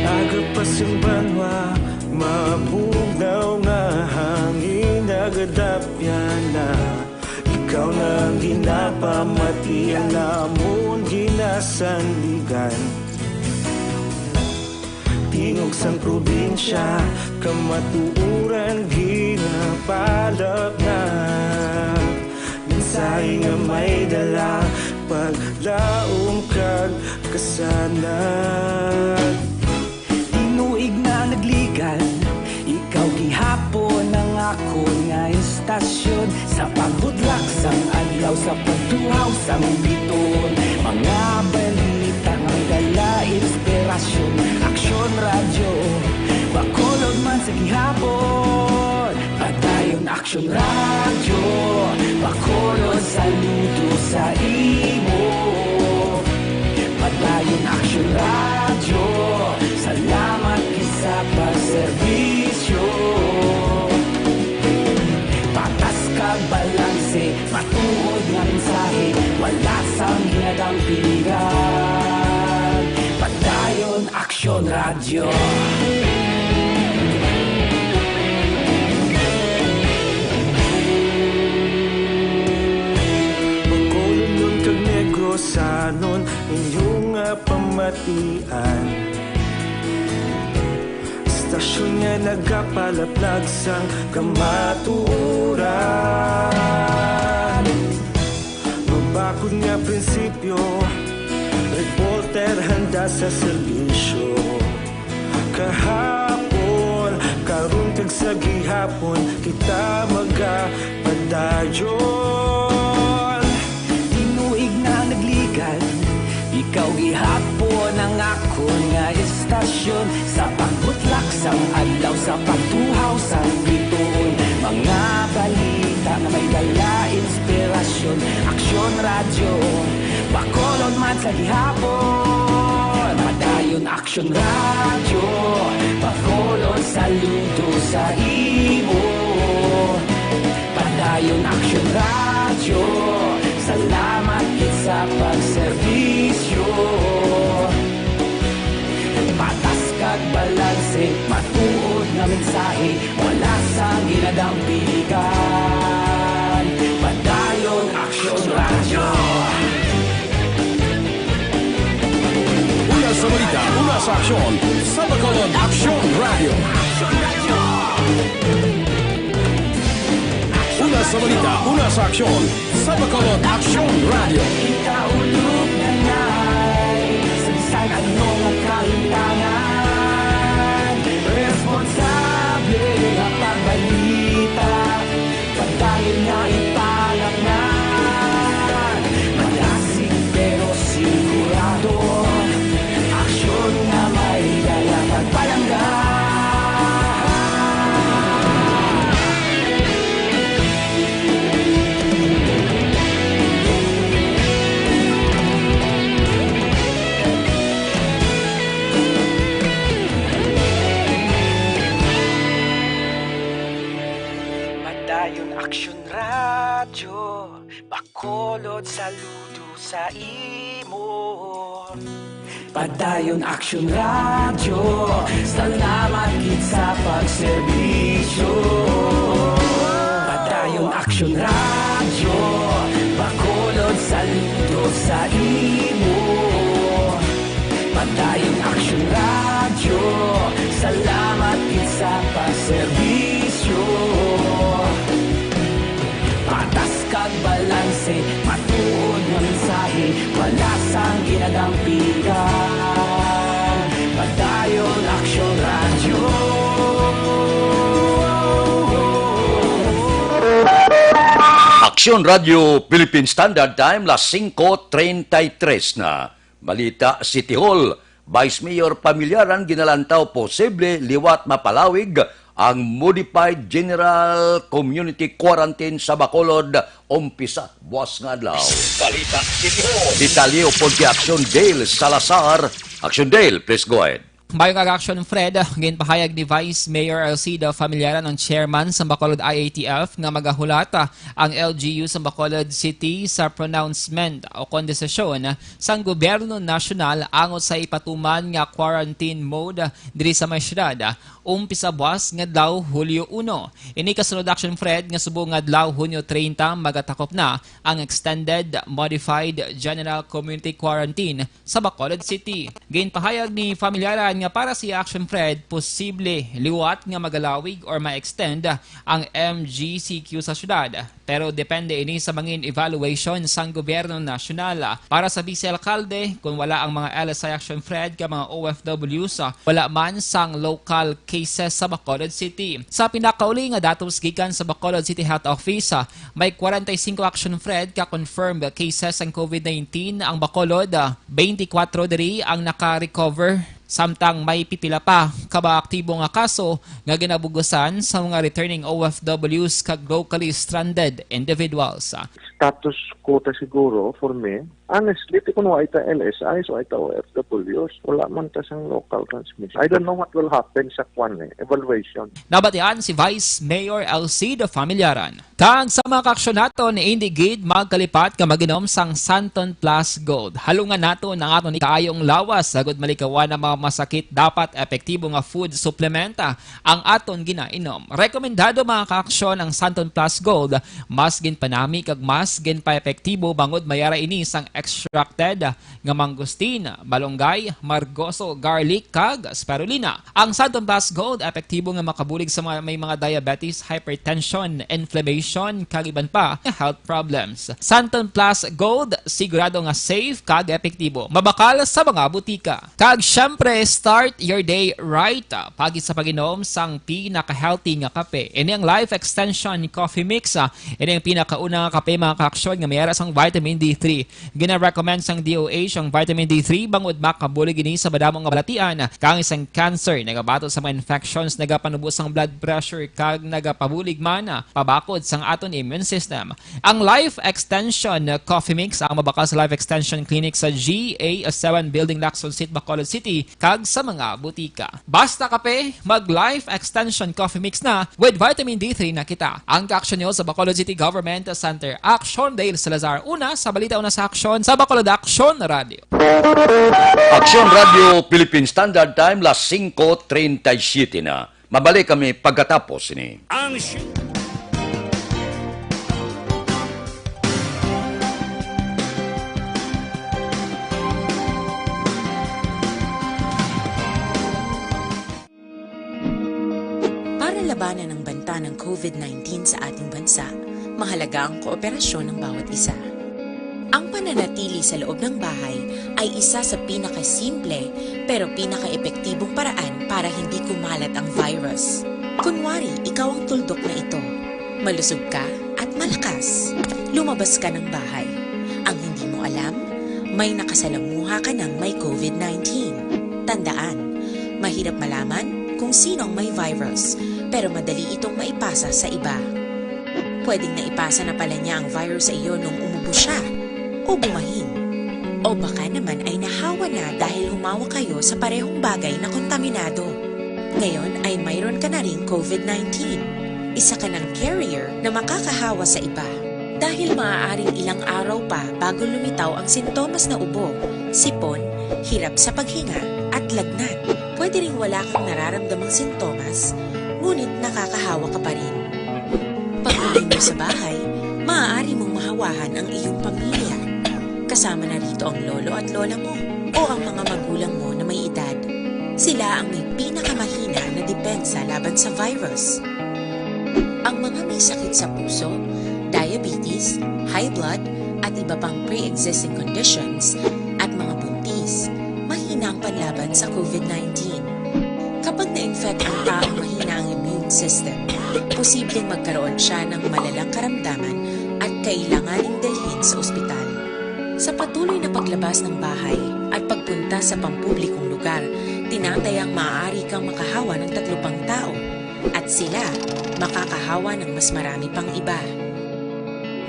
Agapasang banwa, mabugnaw nga hangin nagadapyan na. Ikaw na ang ginapamatian namon ginasandigan. Tingog sang probinsya, kamatuuran ginapalap na. Minsay nga may dala, paglaom kag kasanag. Tinuig na nagligan, ikaw gihapon ang ako nga istasyon. Sa pagbudlak sang adlaw, sa pagtuhaw sang biton. Mga balita ang dala, inspirasyon, aksyon radyo, bakolod man sa gihapon. Padayon aksyon radyo, bakolod saludo sa imo. Padayon aksyon radyo, salamat kisa pagserbisyo. Patas kag balanse, matuod nga mensahe, wala sang hinadang piligan. Padayon aksyon radyo. Bakolon yun kag negrosanon, inyong nga pamatian. Istasyon nga nagapalaplag sang kamatuuran. Mabakod nga prinsipyo, reporter handa sa serbisyo. Kahapon, karon kag sa gihapon, kita magapadayon. Ikaw gihapon ang ako nga istasyon sa pagbutlak sang adlaw sa pagtuhaw sang bituon. Mga balita na may dala inspirasyon, aksyon radyo, bakolod man sa gihapon. Padayon aksyon radyo, bakolod saludo sa imo. Padayon aksyon radyo, salamat kit sa pagserbisyo. Patas kag balanse, matuod nga mensahe, wala sa ginadampigan. Padayon aksyon radyo. Una sa balita, una sa aksyon, sa Bacolod Aksyon Radio. Una sa balita, una sa aksyon, sa Bacolod Aksyon Radio. Ikaulog na na'y sagsag ano nga kahintangan. Responsable nga pagbalita, pagdahil nga ipalaknan. Malasig pero sigurado, aksyon nga may dala pagpalanggan. Padayon aksyon radyo, bakolod saludo sa imo. Padayon aksyon radyo, salamat kit sa pagserbisyo. Padayon aksyon radyo, bakolod saludo sa imo. Padayon aksyon radyo, salamat kit sa pagserbisyo. Patas kag balanse, matuod nga mensahe, wala sang ginadampigan. Padayon aksyon radyo. Aksyon Radio Philippine Standard Time, las 5:33 na. Balita City Hall, Vice Mayor Pamilyaran ginalantaw posible liwat mapalawig ang Modified General Community Quarantine sa Bacolod umpisa buwas nga adlaw. Balita City Hall. Detalye po kay Action Dale Salazar. Action Dale, please go ahead. Bayong kag-aksyon Fred, ginpahayag ni Vice Mayor Alcida Familiaran ang chairman sa Bacolod IATF nga magahulata ang LGU sa Bacolod City sa pronouncement o kondesisyon sang gobyerno nasyonal angot sa ipatuman nga quarantine mode diri sa may syudad umpisa buwas nga adlaw Hulyo 1. Ini kasunod action Fred nga subong nga adlaw Hunyo 30 magatakop na ang extended modified general community quarantine sa Bacolod City. Ginpahayag ni Familiaran nga para si Action Fred, posible liwat nga magalawig or ma-extend ang MGCQ sa syudad. Pero depende ini sa mangin evaluation sang gobyerno nasyonal. Para sa vice-alkalde, kung wala ang mga LSI Action Fred ka mga OFWs, wala man sang local cases sa Bacolod City. Sa pinakauli nga datos gikan sa Bacolod City Health Office, may 45 Action Fred ka confirmed cases ang COVID-19 ang Bacolod, 24 diri ang naka-recover. Samtang may pipila pa kaba aktibo nga kaso nga ginabugusan sa mga returning OFWs kag locally stranded individuals. Status ko ta siguro for me, honestly, kung wala ita LSI, so ita OFWs, wala man ta sang local transmission. I don't know what will happen sa evaluation. Nabatian si Vice Mayor Alcida Familiaran. Kang sa mga kaaksyon nato ni Indigid magkalipat ka maginom sang Santon Plus Gold. Halungan nato ng ato ni kaayong lawas sagod malikawan na mga masakit dapat epektibo nga food supplementa ang aton ginainom. Rekomendado mga kaaksyon ang Santon Plus Gold, mas ginpanami kag mas ginpa-epektibo bangod mayara ini sang extracted nga mangustin, malunggay, margoso, garlic kag spirulina. Ang Santon Plus Gold epektibo nga makabulig sa mga may mga diabetes, hypertension, inflammation kag iban pa health problems. Santon Plus Gold sigurado nga safe kag epektibo. Mabakal sa mga butika. Kag syempre start your day right pagi sa pag-inom sang pinaka-healthy nga kape. Ini ang Life Extension Coffee Mix. Ini ang pinakauna nga kape mga kaaksyon nga mayara sang vitamin D3. gina-recommend sang DOH ang vitamin D3 bangod makabulig ini sa badamong nga balatian kang isang cancer nagabato sa mga infections nagapanubos ang blood pressure kag nagapabulig man pabakod sang aton immune system. Ang Life Extension Coffee Mix ang mabakal sa Life Extension Clinic sa GA7 Building Lacson City, Bacolod City kag sa mga butika. Basta kape, mag Life Extension Coffee Mix na with vitamin D3 na kita. Ang ka-action nyo sa Bacolod City Government Center. Action Dale Salazar. Una sa balita, una sa aksyon sa Bacolod Action Radio. Aksyon Radio Philippine Standard Time, las 5:37 na. Mabalik kami pagkatapos ini. Ang Para labanan ang banta ng COVID-19 sa ating bansa, mahalaga ang kooperasyon ng bawat isa. Ang pananatili sa loob ng bahay ay isa sa pinakasimple pero pinaka-epektibong paraan para hindi kumalat ang virus. Kunwari, ikaw ang tuldok na ito. Malusog ka at malakas. Lumabas ka ng bahay. Ang hindi mo alam, may nakasalamuha ka ng may COVID-19. Tandaan, mahirap malaman kung sino ang may virus, pero madali itong maipasa sa iba. Pwedeng naipasa na pala niya ang virus sa iyo nung umubo siya o bumahin. O baka naman ay nahawa na dahil humawa kayo sa parehong bagay na kontaminado. Ngayon ay mayroon ka na rin COVID-19. Isa ka ng carrier na makakahawa sa iba. Dahil maaaring ilang araw pa bago lumitaw ang sintomas na ubo, sipon, hirap sa paghinga at lagnat. Pwede ring wala kang nararamdamang sintomas, ngunit nakakahawa ka pa rin. Pag-uwi mo sa bahay, maaari mong mahawahan ang iyong pamilya. Kasama na rito ang lolo at lola mo o ang mga magulang mo na may edad. Sila ang may pinakamahina na depensa laban sa virus. Ang mga may sakit sa puso, diabetes, high blood, at iba pang pre-existing conditions at mga buntis, mahina ang panlaban sa COVID-19. Kapag na-infect ang taong mahina ang immune system, posibleng magkaroon siya ng malalang karamdaman at kailanganing dalhin sa ospital. Sa patuloy na paglabas ng bahay at pagpunta sa pampublikong lugar, tinatayang maaari kang makahawa ng 3 pang tao at sila makakahawa ng mas marami pang iba.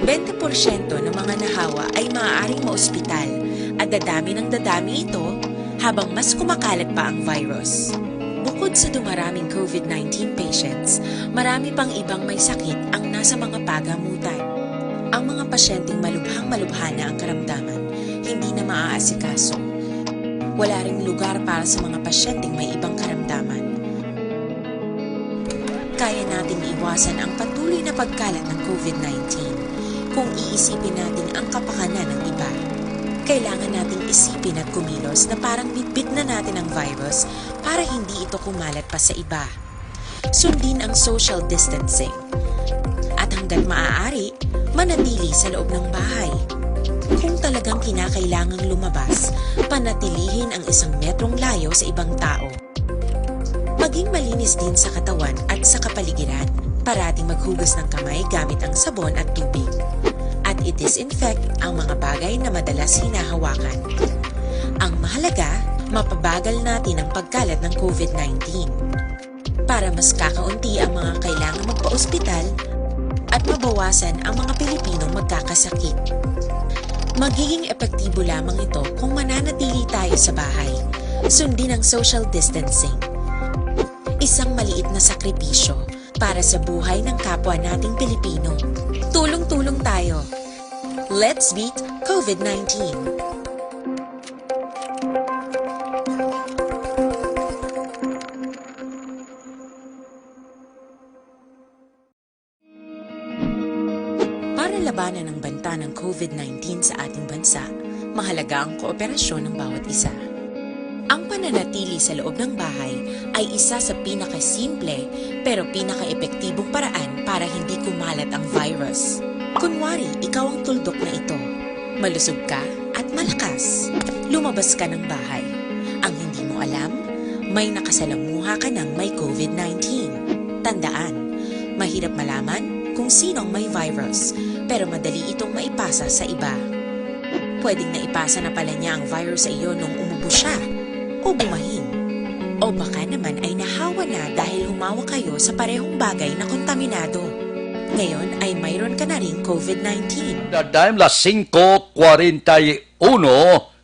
20% ng mga nahawa ay maaaring maospital at dadami ng dadami ito habang mas kumakalat pa ang virus. Bukod sa dumaraming COVID-19 patients, marami pang ibang may sakit ang nasa mga pagamutan. Ang mga pasyenteng malubhang-malubha na ang karamdaman, hindi na maaasikaso. Wala ring lugar para sa mga pasyenteng may ibang karamdaman. Kaya nating iwasan ang patuloy na pagkalat ng COVID-19 kung iisipin natin ang kapakanan ng iba. Kailangan nating isipin at kumilos na parang bitbit na natin ang virus para hindi ito kumalat pa sa iba. Sundin ang social distancing. At hanggat maaari, manatili sa loob ng bahay. Kung talagang kinakailangang lumabas, panatilihin ang 1 metrong layo sa ibang tao. Maging malinis din sa katawan at sa kapaligiran. Parating maghugas ng kamay gamit ang sabon at tubig. At i-disinfect ang mga bagay na madalas hinahawakan. Ang mahalaga, mapabagal natin ang pagkalat ng COVID-19. Para mas kakaunti ang mga kailangang magpa-ospital at mabawasan ang mga Pilipinong magkakasakit. Magiging epektibo lamang ito kung mananatili tayo sa bahay. Sundin ang social distancing. Isang maliit na sakripisyo para sa buhay ng kapwa nating Pilipino. Tulong-tulong tayo. Let's beat COVID-19. Para labanan ang banta ng COVID-19 sa ating bansa, mahalaga ang kooperasyon ng bawat isa. Ang pananatili sa loob ng bahay ay isa sa pinakasimple pero pinaka-epektibong paraan para hindi kumalat ang virus. Kunwari, ikaw ang tuldok na ito. Malusog ka at malakas. Lumabas ka ng bahay. Ang hindi mo alam, may nakasalamuha ka ng may COVID-19. Tandaan, mahirap malaman kung sino ang may virus, pero madali itong maipasa sa iba. pwedeng naipasa na pala niya ang virus sa iyo nung umubo siya o bumahin. O baka naman ay nahawa na dahil humawa kayo sa parehong bagay na kontaminado. Ngayon ay mayroon ka na ring COVID-19. The time las 5:41,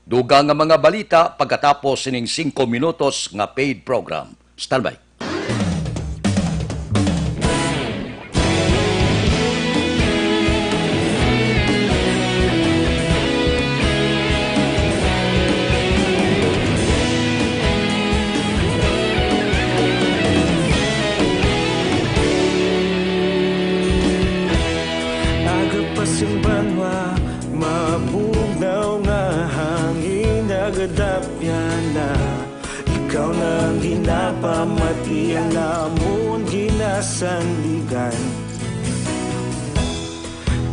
dugang nga mga balita pagkatapos sining 5 minutos nga paid program. Standby. Simbanwa, mabugnaw nga hangin nagadapyan na. Ikaw na ginapamati ang namon ginasandigan.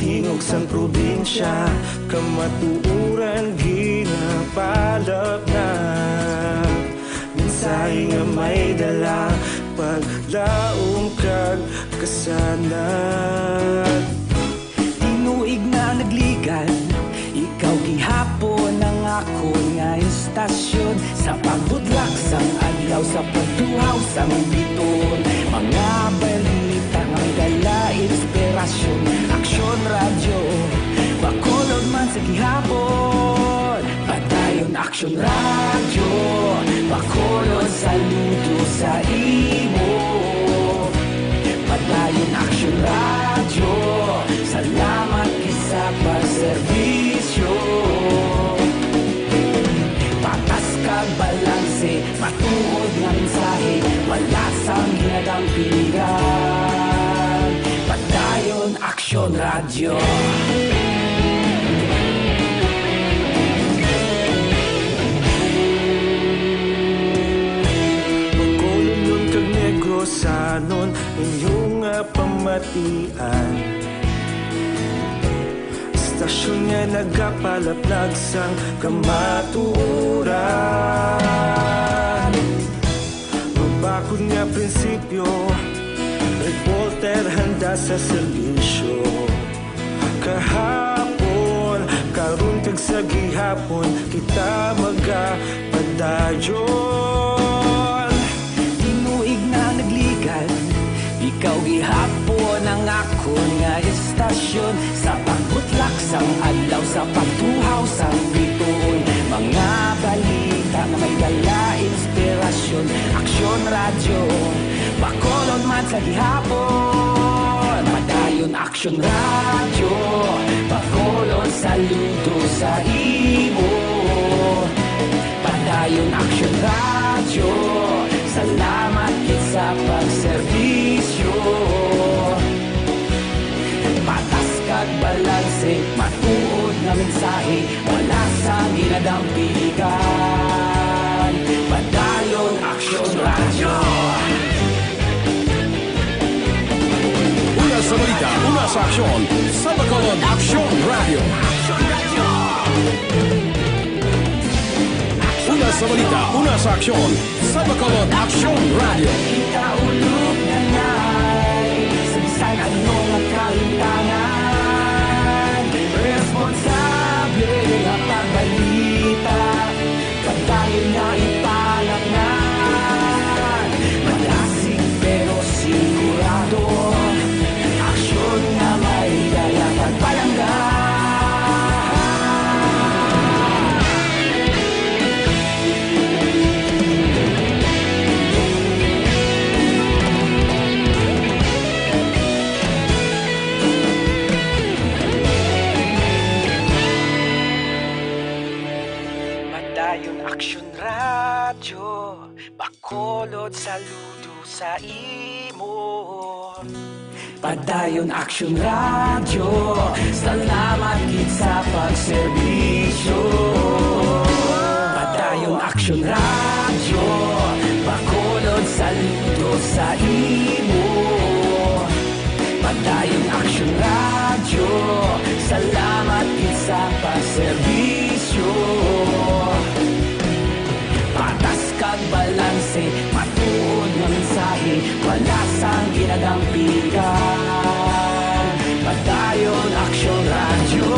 Tingog sang probinsya, kamatuuran ginapalap na. Minsay nga may dala, paglaong kag kasanad. Tinuig na nagligan, ikaw gihapon ang ako nga istasyon. Sa pagbudlak sang adlaw, sa pagtuhaw sang biton. Mga balita nga may dala, inspirasyon. Aksyon radyo, bakolod man sa gihapon. Padayon aksyon radyo, bakolod saludo sa imo. Padayon aksyon radyo, salamat isa pagserbisyo. Patas kag balanse, matuod nga mensahe, wala sang ginadampigan. Padayon aksyon radyo. Magkulunod kag negrosanon, inyong pamatian. Stasyon nga nagapalaplag sang kamatuuran. Magbakod nga prinsipyo, reporter handa sa serbisyo. Kahapon, karon kag sa gihapon, kita magapadayon. Tinuig na nagligan, ikaw gihapon ang ako nga istasyon. Sa pagbutlak sang adlaw, sa pagtuhaw sang biton. Mga balita nga may dala, inspirasyon. Aksyon radyo, bakolod man sa gihapon. Padayon aksyon radyo, bakolod saludo sa imo. Padayon aksyon radyo, salamat kit sa pagserbisyo. Patas kag balanse, matuod nga mensahe, wala sang ginadampigan. Padayon aksyon radyo. Una sa balita, una sa aksyon, sa Bacolod Aksyon Radio. Una sa balita, una sa aksyon, sa Bacolod Aksyon Radio. Ikaulog na ngay, sa bisan anong kalintangan. Responsable nga pagbalita, pagdayon nga ipalaknan. Malasig pero sigurado, aksyon nga may dala pagpalanggan. Padayon aksyon radyo, bakolod saludo sa imo. Padayon aksyon radyo, salamat gid sa pagserbisyo. Padayon aksyon radyo, bakolod saludo sa imo. Padayon aksyon radyo, salamat gid sa pagserbisyo. Patas kag balanse, matuod nga mensahe, wala sang ginadampigan. Padayon aksyon radyo.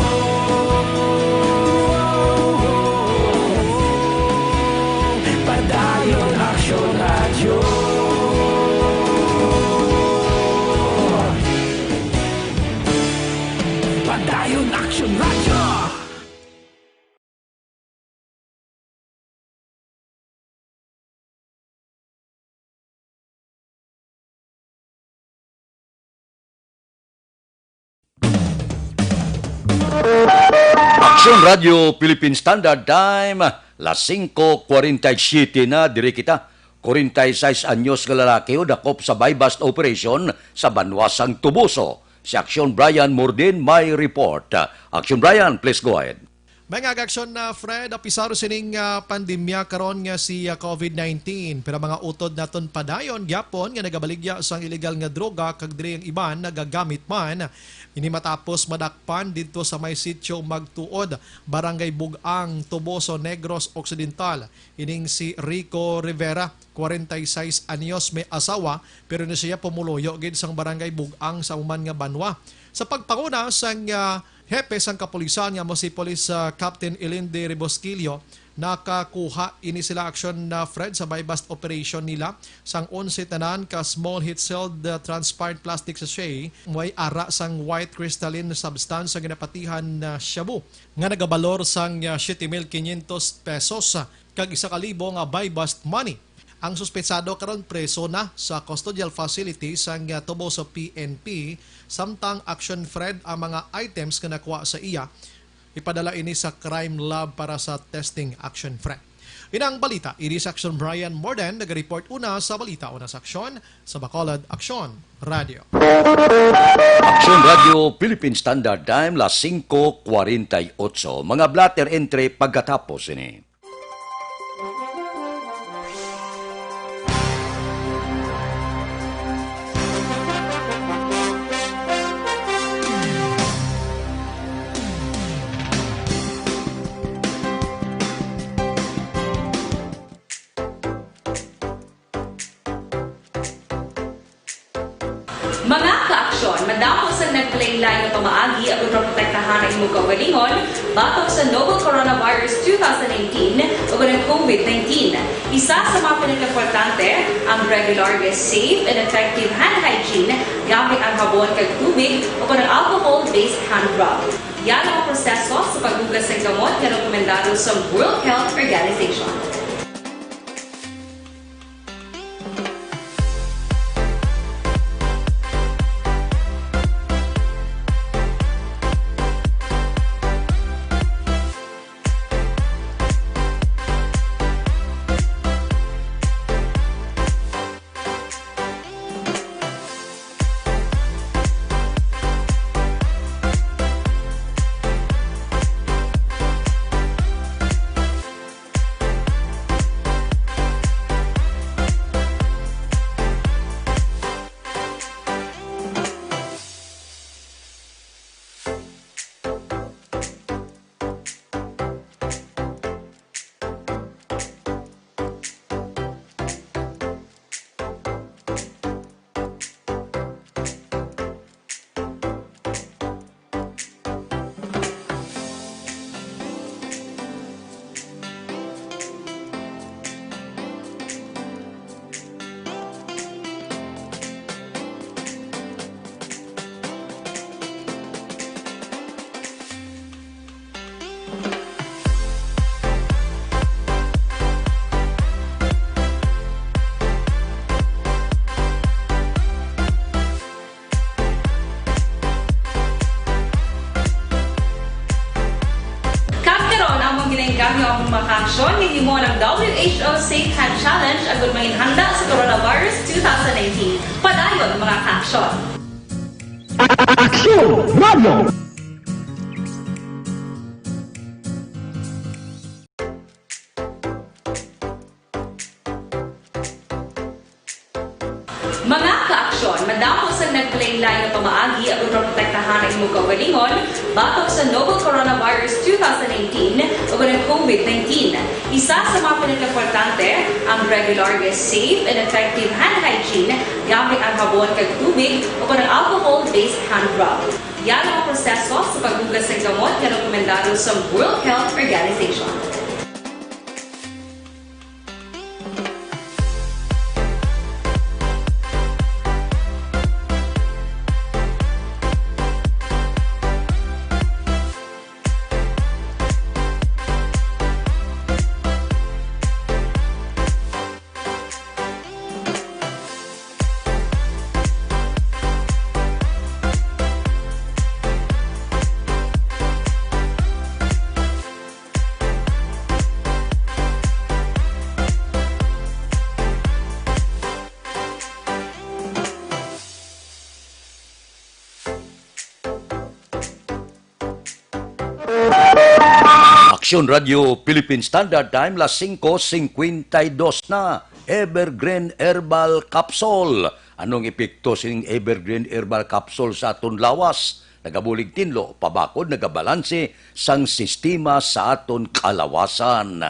Action Radio Philippine Standard Time, las 5:47 na diri kita. 46 anyos nga lalaki o dakop sa buy-bust operation sa Banwasang Tubuso. Si Action Brian Mordin may report. Action Brian, please go ahead. May nga aksyon na Fred, apisaro sining pandemya karon nga si COVID-19. Pero mga utod naton padayon gyapon nga nagabaligya sang illegal nga droga kag diri ang iban nagagamit man. Ini matapos madakpan dito sa may sitio Magtuod, Barangay Bugang, Tuboso, Negros Occidental. Ining si Rico Rivera, 46 anyos, may asawa pero na siya pumuloyo gid sang Barangay Bugang sa uman nga Banwa. Sa pagpanguna sang hepe sang kapulisan nga mo si Police Captain Elinde Rebosquillo, nakakuha ini sila aksyon na Fred sa buy-bust operation nila sang 11 tanan ka small hit sealed transparent plastic sachet may ara sang white crystalline substance sa ginapatihan na shabu nga nagabalor sang 7,500 pesos kag 1,000 nga buy-bust money. Ang suspetsado karon preso na sa custodial facility sang Tuboso PNP, samtang action Fred ang mga items nga nakuha sa iya ipadala ini sa crime lab para sa testing. Action Fred. Inang balita, ini sa Action Brian Morden, nag-report una sa balita una sa aksyon sa Bacolod Action Radio. Action Radio Philippine Standard Time, las 5:48. Mga blatter entry pagkatapos ini. Mga ka-aksyon, madamo sa naglaylay na pamaagi at protektahan ang imong kaugalingon batok sa novel coronavirus 2019 o ng COVID-19. Isa sa mga pinaka-importante ang regular, safe, and effective hand hygiene gamit ang habon kag tubig o ng alcohol-based hand rub. Yan ang proseso sa paghugas ng gamot na rekomendado sa World Health Organization. Kami ang makaksyon ni mo ng WHO Safe Hand Challenge agad may handa sa coronavirus 2019. Padayon mga kaksyon. Action Radio! Mga ka-aksyon, madamo sa naglaylay na pamaagi at protektahan ang imong kaugalingon batok sa novel coronavirus 2019 o ng COVID-19. Isa sa mga pinaka-importante ang regular, safe, and effective hand hygiene gamit ang habon kag tubig o ng alcohol-based hand rub. Yan ang proseso sa paghugas ng gamot na rekomendado sa World Health Organization. Action Radio Philippine Standard Time, las 5:52 na. Evergreen Herbal Capsule. Anong epekto sining Evergreen Herbal Capsule sa aton lawas? Nagabulig tinlo, pabakod, nagabalanse sang sistema sa aton kalawasan.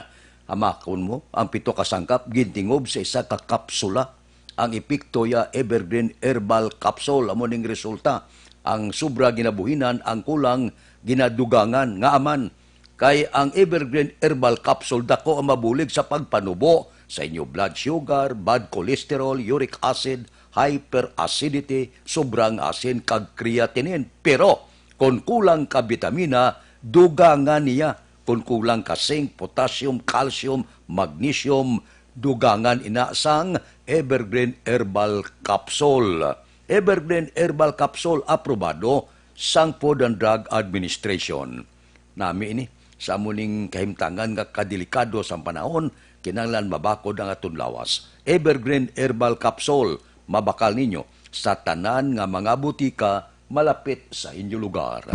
Hamakon mo, ang 7 kasangkap, gintingob sa isa ka kapsula. Ang epekto ya Evergreen Herbal Capsule, amo ning resulta. Ang sobra ginabuhinan, ang kulang ginadugangan nga aman. Kay ang Evergreen Herbal Capsule dako ang mabulig sa pagpanubo sa inyo blood sugar, bad cholesterol, uric acid, hyperacidity, sobrang asin kag creatinine. Pero kung kulang ka vitamina, dugangan niya. Kung kulang ka zinc, potassium, calcium, magnesium, dugangan inasang Evergreen Herbal Capsule. Evergreen Herbal Capsule aprobado sang Food and Drug Administration. Nami ini sa muning kahimtangan nga kadelikado sa panahon, kinahanglan mabakod ang aton lawas. Evergreen Herbal Capsule, mabakal ninyo sa tanan nga mga butika malapit sa inyo lugar.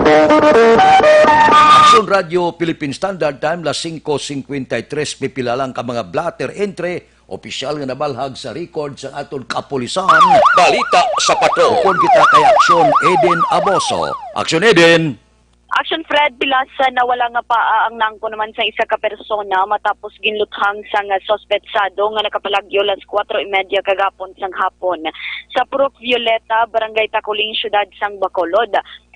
Action Radio Philippine Standard Time, las 5:53, pipila lang ka mga blatter entry, opisyal nga nabalhag sa record sa aton kapulisan. Balita sa pato. Kung kita kay Action Eden Aboso. Action Eden. Action Fred, bilasa na wala nga pa ang nangko naman sa isa ka persona matapos ginluthang sang sospetsado nga nakapalagyo las 4:30 kagapon sang hapon sa Purok Violeta, Barangay Taculing, Syudad sang Bacolod.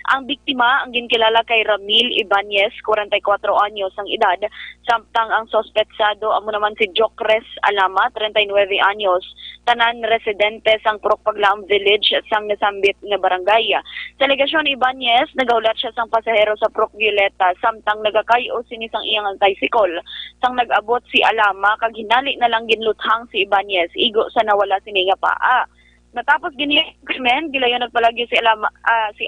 Ang biktima ang ginkilala kay Ramil Ibanez, 44 anyos ang edad, samtang ang sospetsado amo naman si Jocres Alama, 39 anyos, tanan residente sang Purok Paglaam Village sang nasambit nga barangay. Sa alegasyon Ibanez, nagahulat siya sang pasahero sa Purok Violeta samtang nagakayo sini sang iyang tricycle. Sang nag-abot si Alama kag hinali na lang ginluthang si Ibanez, igo sa nawala sini nga paa. Natapos gini krimen, gilayon nagpalagyo si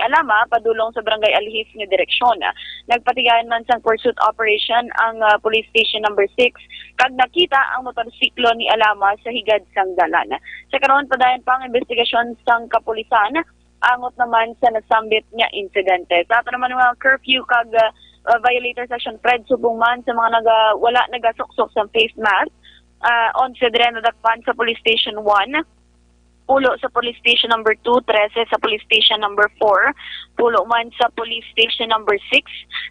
Alama padulong sa Barangay Alhis nga direksyon. Nagpatigayan man sang pursuit operation ang police station number 6 kag nakita ang motorsiklo ni Alama sa higad sang dalan. Sa karon padayon pang investigasyon sang kapulisan angot naman sa nasambit nga insidente. Sa ato naman mga curfew kag violator section Fred subong man sa mga wala nagasuksok sa face mask on Fedren nadakpan sa police station 1. Pulo sa police station number 2, 13 sa police station number 4, pulo man sa police station number 6,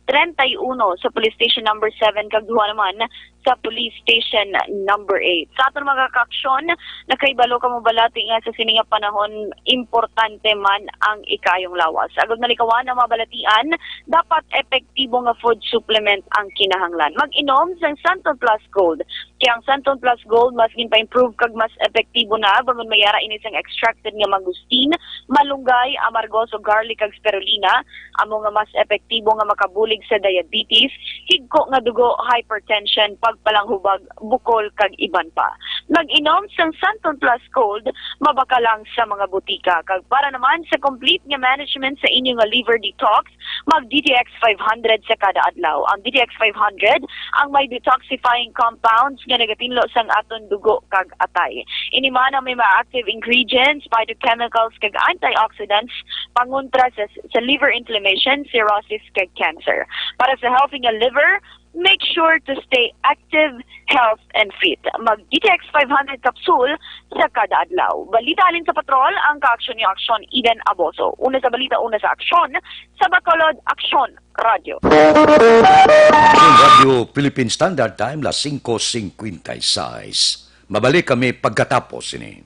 31 sa police station number 7, kag duha naman sa police station number 8. Sa aton mga kaaksyon, nakaibalo ka mo balati nga sa sininga panahon, importante man ang ikayong lawas. Agad nalikawan ang mga balatian, dapat epektibo nga food supplement ang kinahanglan. Mag-inom sa Santon Plus Gold. Kaya ang Santon Plus Gold mas ginpa-improve kag mas epektibo na bangon mayara ini sang extracted nga mangustin, malunggay, amargoso, garlic kag spirulina, amo nga mas epektibo nga makabulig sa diabetes, higko nga dugo, hypertension, pagpalanghubag, bukol kag iban pa. Mag-inom sang Santon Plus Gold, mabakalang sa mga butika. Kag para naman sa complete nga management sa inyong nga liver detox, mag DTX 500 sa kada adlaw. Ang DTX 500 ang may detoxifying compounds nga nagatinlo sang aton dugo kag atay. Ini man ang may mga active ingredients, phytochemicals kag antioxidants pangontra sa liver inflammation, cirrhosis kag cancer. Para sa healthy nga liver, make sure to stay active, health, and fit. Mag-DTX 500 capsule sa kada adlaw. Balita alin sa patrol, ang ka-aksyon ni Aksyon Eden Aboso. Una sa balita, una sa aksyon. Sa Bacolod, Aksyon Radio. Action Radio Philippine Standard Time, las 5:56. Mabalik kami pagkatapos ini.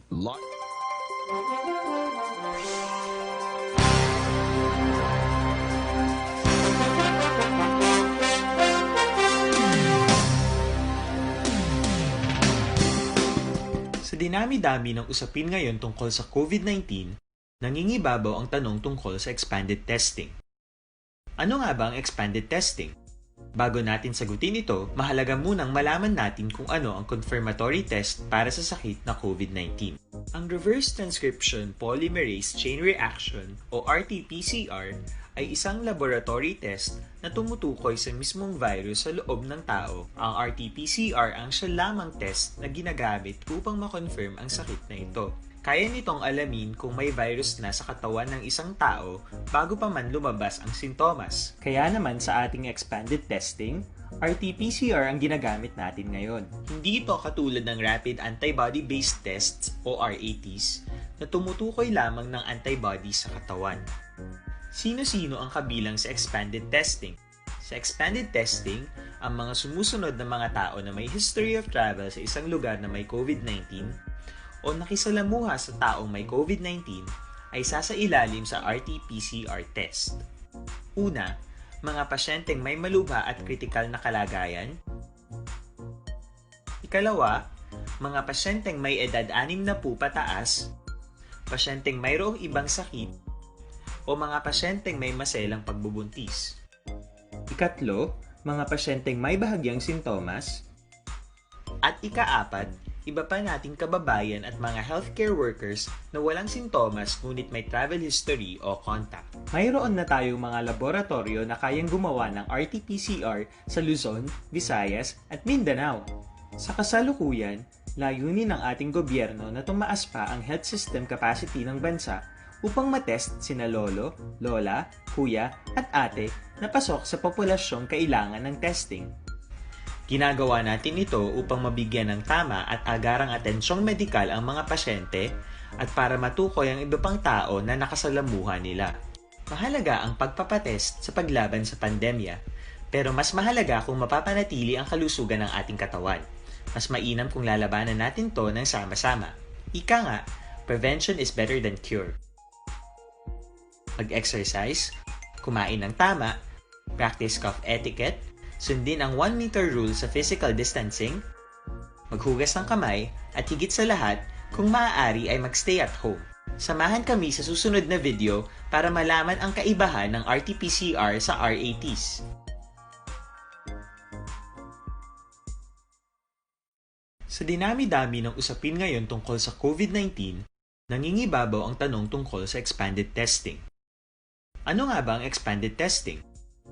Sa dinami-dami ng usapin ngayon tungkol sa COVID-19, nangingibabaw ang tanong tungkol sa expanded testing. Ano nga ba ang expanded testing? Bago natin sagutin ito, mahalaga munang malaman natin kung ano ang confirmatory test para sa sakit na COVID-19. Ang reverse transcription polymerase chain reaction o RT-PCR ay isang laboratory test na tumutukoy sa mismong virus sa loob ng tao. Ang RT-PCR ang siya lamang test na ginagamit upang makonfirm ang sakit na ito. Kaya nitong alamin kung may virus na sa katawan ng isang tao bago pa man lumabas ang sintomas. Kaya naman sa ating expanded testing, RT-PCR ang ginagamit natin ngayon. Hindi ito katulad ng Rapid Antibody-Based Tests o RATs na tumutukoy lamang ng antibodies sa katawan. Sino-sino ang kabilang sa expanded testing? Sa expanded testing, ang mga sumusunod na mga tao na may history of travel sa isang lugar na may COVID-19 o nakisalamuha sa taong may COVID-19 ay sasailalim sa RT-PCR test. Una, mga pasyenteng may malubha at kritikal na kalagayan. Ikalawa, mga pasyenteng may edad 60 pataas, pasyenteng mayroong ibang sakit, o mga pasyenteng may maselang pagbubuntis. Ikatlo, mga pasyenteng may bahagyang sintomas. At ikaapat, iba pa nating kababayan at mga healthcare workers na walang sintomas ngunit may travel history o contact. Mayroon na tayong mga laboratorio na kayang gumawa ng RT-PCR sa Luzon, Visayas at Mindanao. Sa kasalukuyan, layunin ng ating gobyerno na tumaas pa ang health system capacity ng bansa upang matest sina lolo, lola, kuya at ate na pasok sa populasyong kailangan ng testing. Ginagawa natin ito upang mabigyan ng tama at agarang atensyong medikal ang mga pasyente at para matukoy ang iba pang tao na nakasalamuha nila. Mahalaga ang pagpapatest sa paglaban sa pandemya, pero mas mahalaga kung mapapanatili ang kalusugan ng ating katawan. Mas mainam kung lalabanan natin to ng sama-sama. Ika nga, prevention is better than cure. Mag-exercise, kumain ng tama, practice cough etiquette, sundin ang 1 meter rule sa physical distancing, maghugas ng kamay, at higit sa lahat, kung maaari ay magstay at home. Samahan kami sa susunod na video para malaman ang kaibahan ng RT-PCR sa RATs. Sa dinami-dami ng usapin ngayon tungkol sa COVID-19, nangingibabaw ang tanong tungkol sa expanded testing. Ano nga ba ang expanded testing?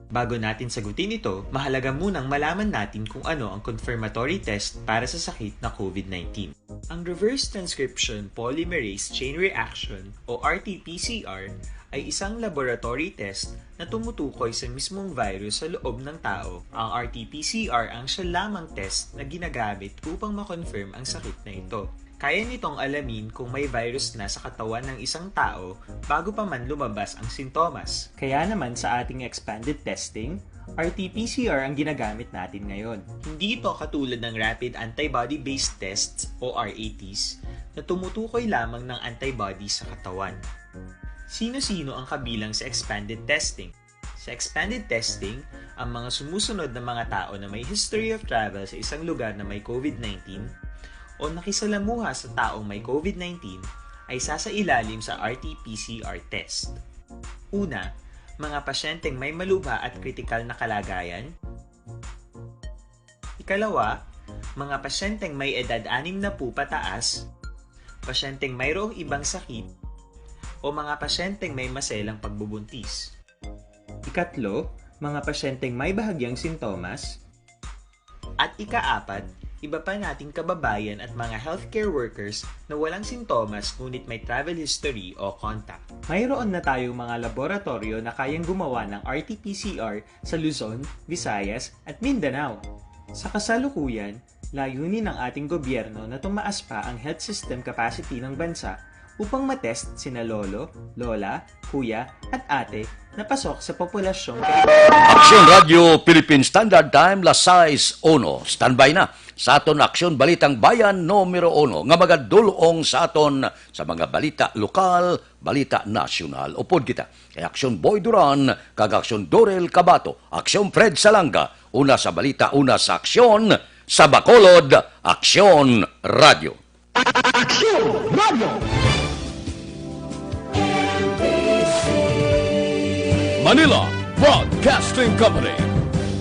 Bago natin sagutin ito, mahalaga munang malaman natin kung ano ang confirmatory test para sa sakit na COVID-19. Ang reverse transcription polymerase chain reaction o RT-PCR ay isang laboratory test na tumutukoy sa mismong virus sa loob ng tao. Ang RT-PCR ang siya lamang test na ginagamit upang makonfirm ang sakit na ito. Kaya nitong alamin kung may virus na sa katawan ng isang tao bago pa man lumabas ang sintomas. Kaya naman sa ating expanded testing, RT-PCR ang ginagamit natin ngayon. Hindi ito katulad ng Rapid Antibody-Based Tests o RATs na tumutukoy lamang ng antibodies sa katawan. Sino-sino ang kabilang sa expanded testing? Sa expanded testing, ang mga sumusunod na mga tao na may history of travel sa isang lugar na may COVID-19 o nakisalamuha sa taong may COVID-19 ay sasailalim sa RT-PCR test. Una, mga pasyenteng may malubha at kritikal na kalagayan. Ikalawa, mga pasyenteng may edad 60 pataas, pasyenteng mayroong ibang sakit, o mga pasyenteng may maselang pagbubuntis. Ikatlo, mga pasyenteng may bahagyang sintomas. At ikaapat, iba pa nating kababayan at mga healthcare workers na walang sintomas ngunit may travel history o contact. Mayroon na tayong mga laboratorio na kayang gumawa ng RT-PCR sa Luzon, Visayas at Mindanao. Sa kasalukuyan, layunin ng ating gobyerno na tumaas pa ang health system capacity ng bansa upang matest sina lolo, lola, kuya at ate na pasok sa populasyong Aksyon Radio Philippine Standard Time, las 6:01. Standby na sa aton Aksyon Balitang Bayan numero 1 nga magadulong sa aton sa mga balita lokal, balita nasyonal. Upod kita kay Aksyon Boy Duran, kag Aksyon Dorel Cabato, Aksyon Fred Salanga, una sa balita, una sa aksyon, sa Bacolod, Aksyon Radio. Aksyon Radio! Manila Broadcasting Company.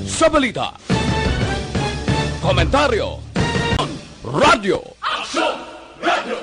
Sa balita, komentaryo, radyo. Aksyon Radio!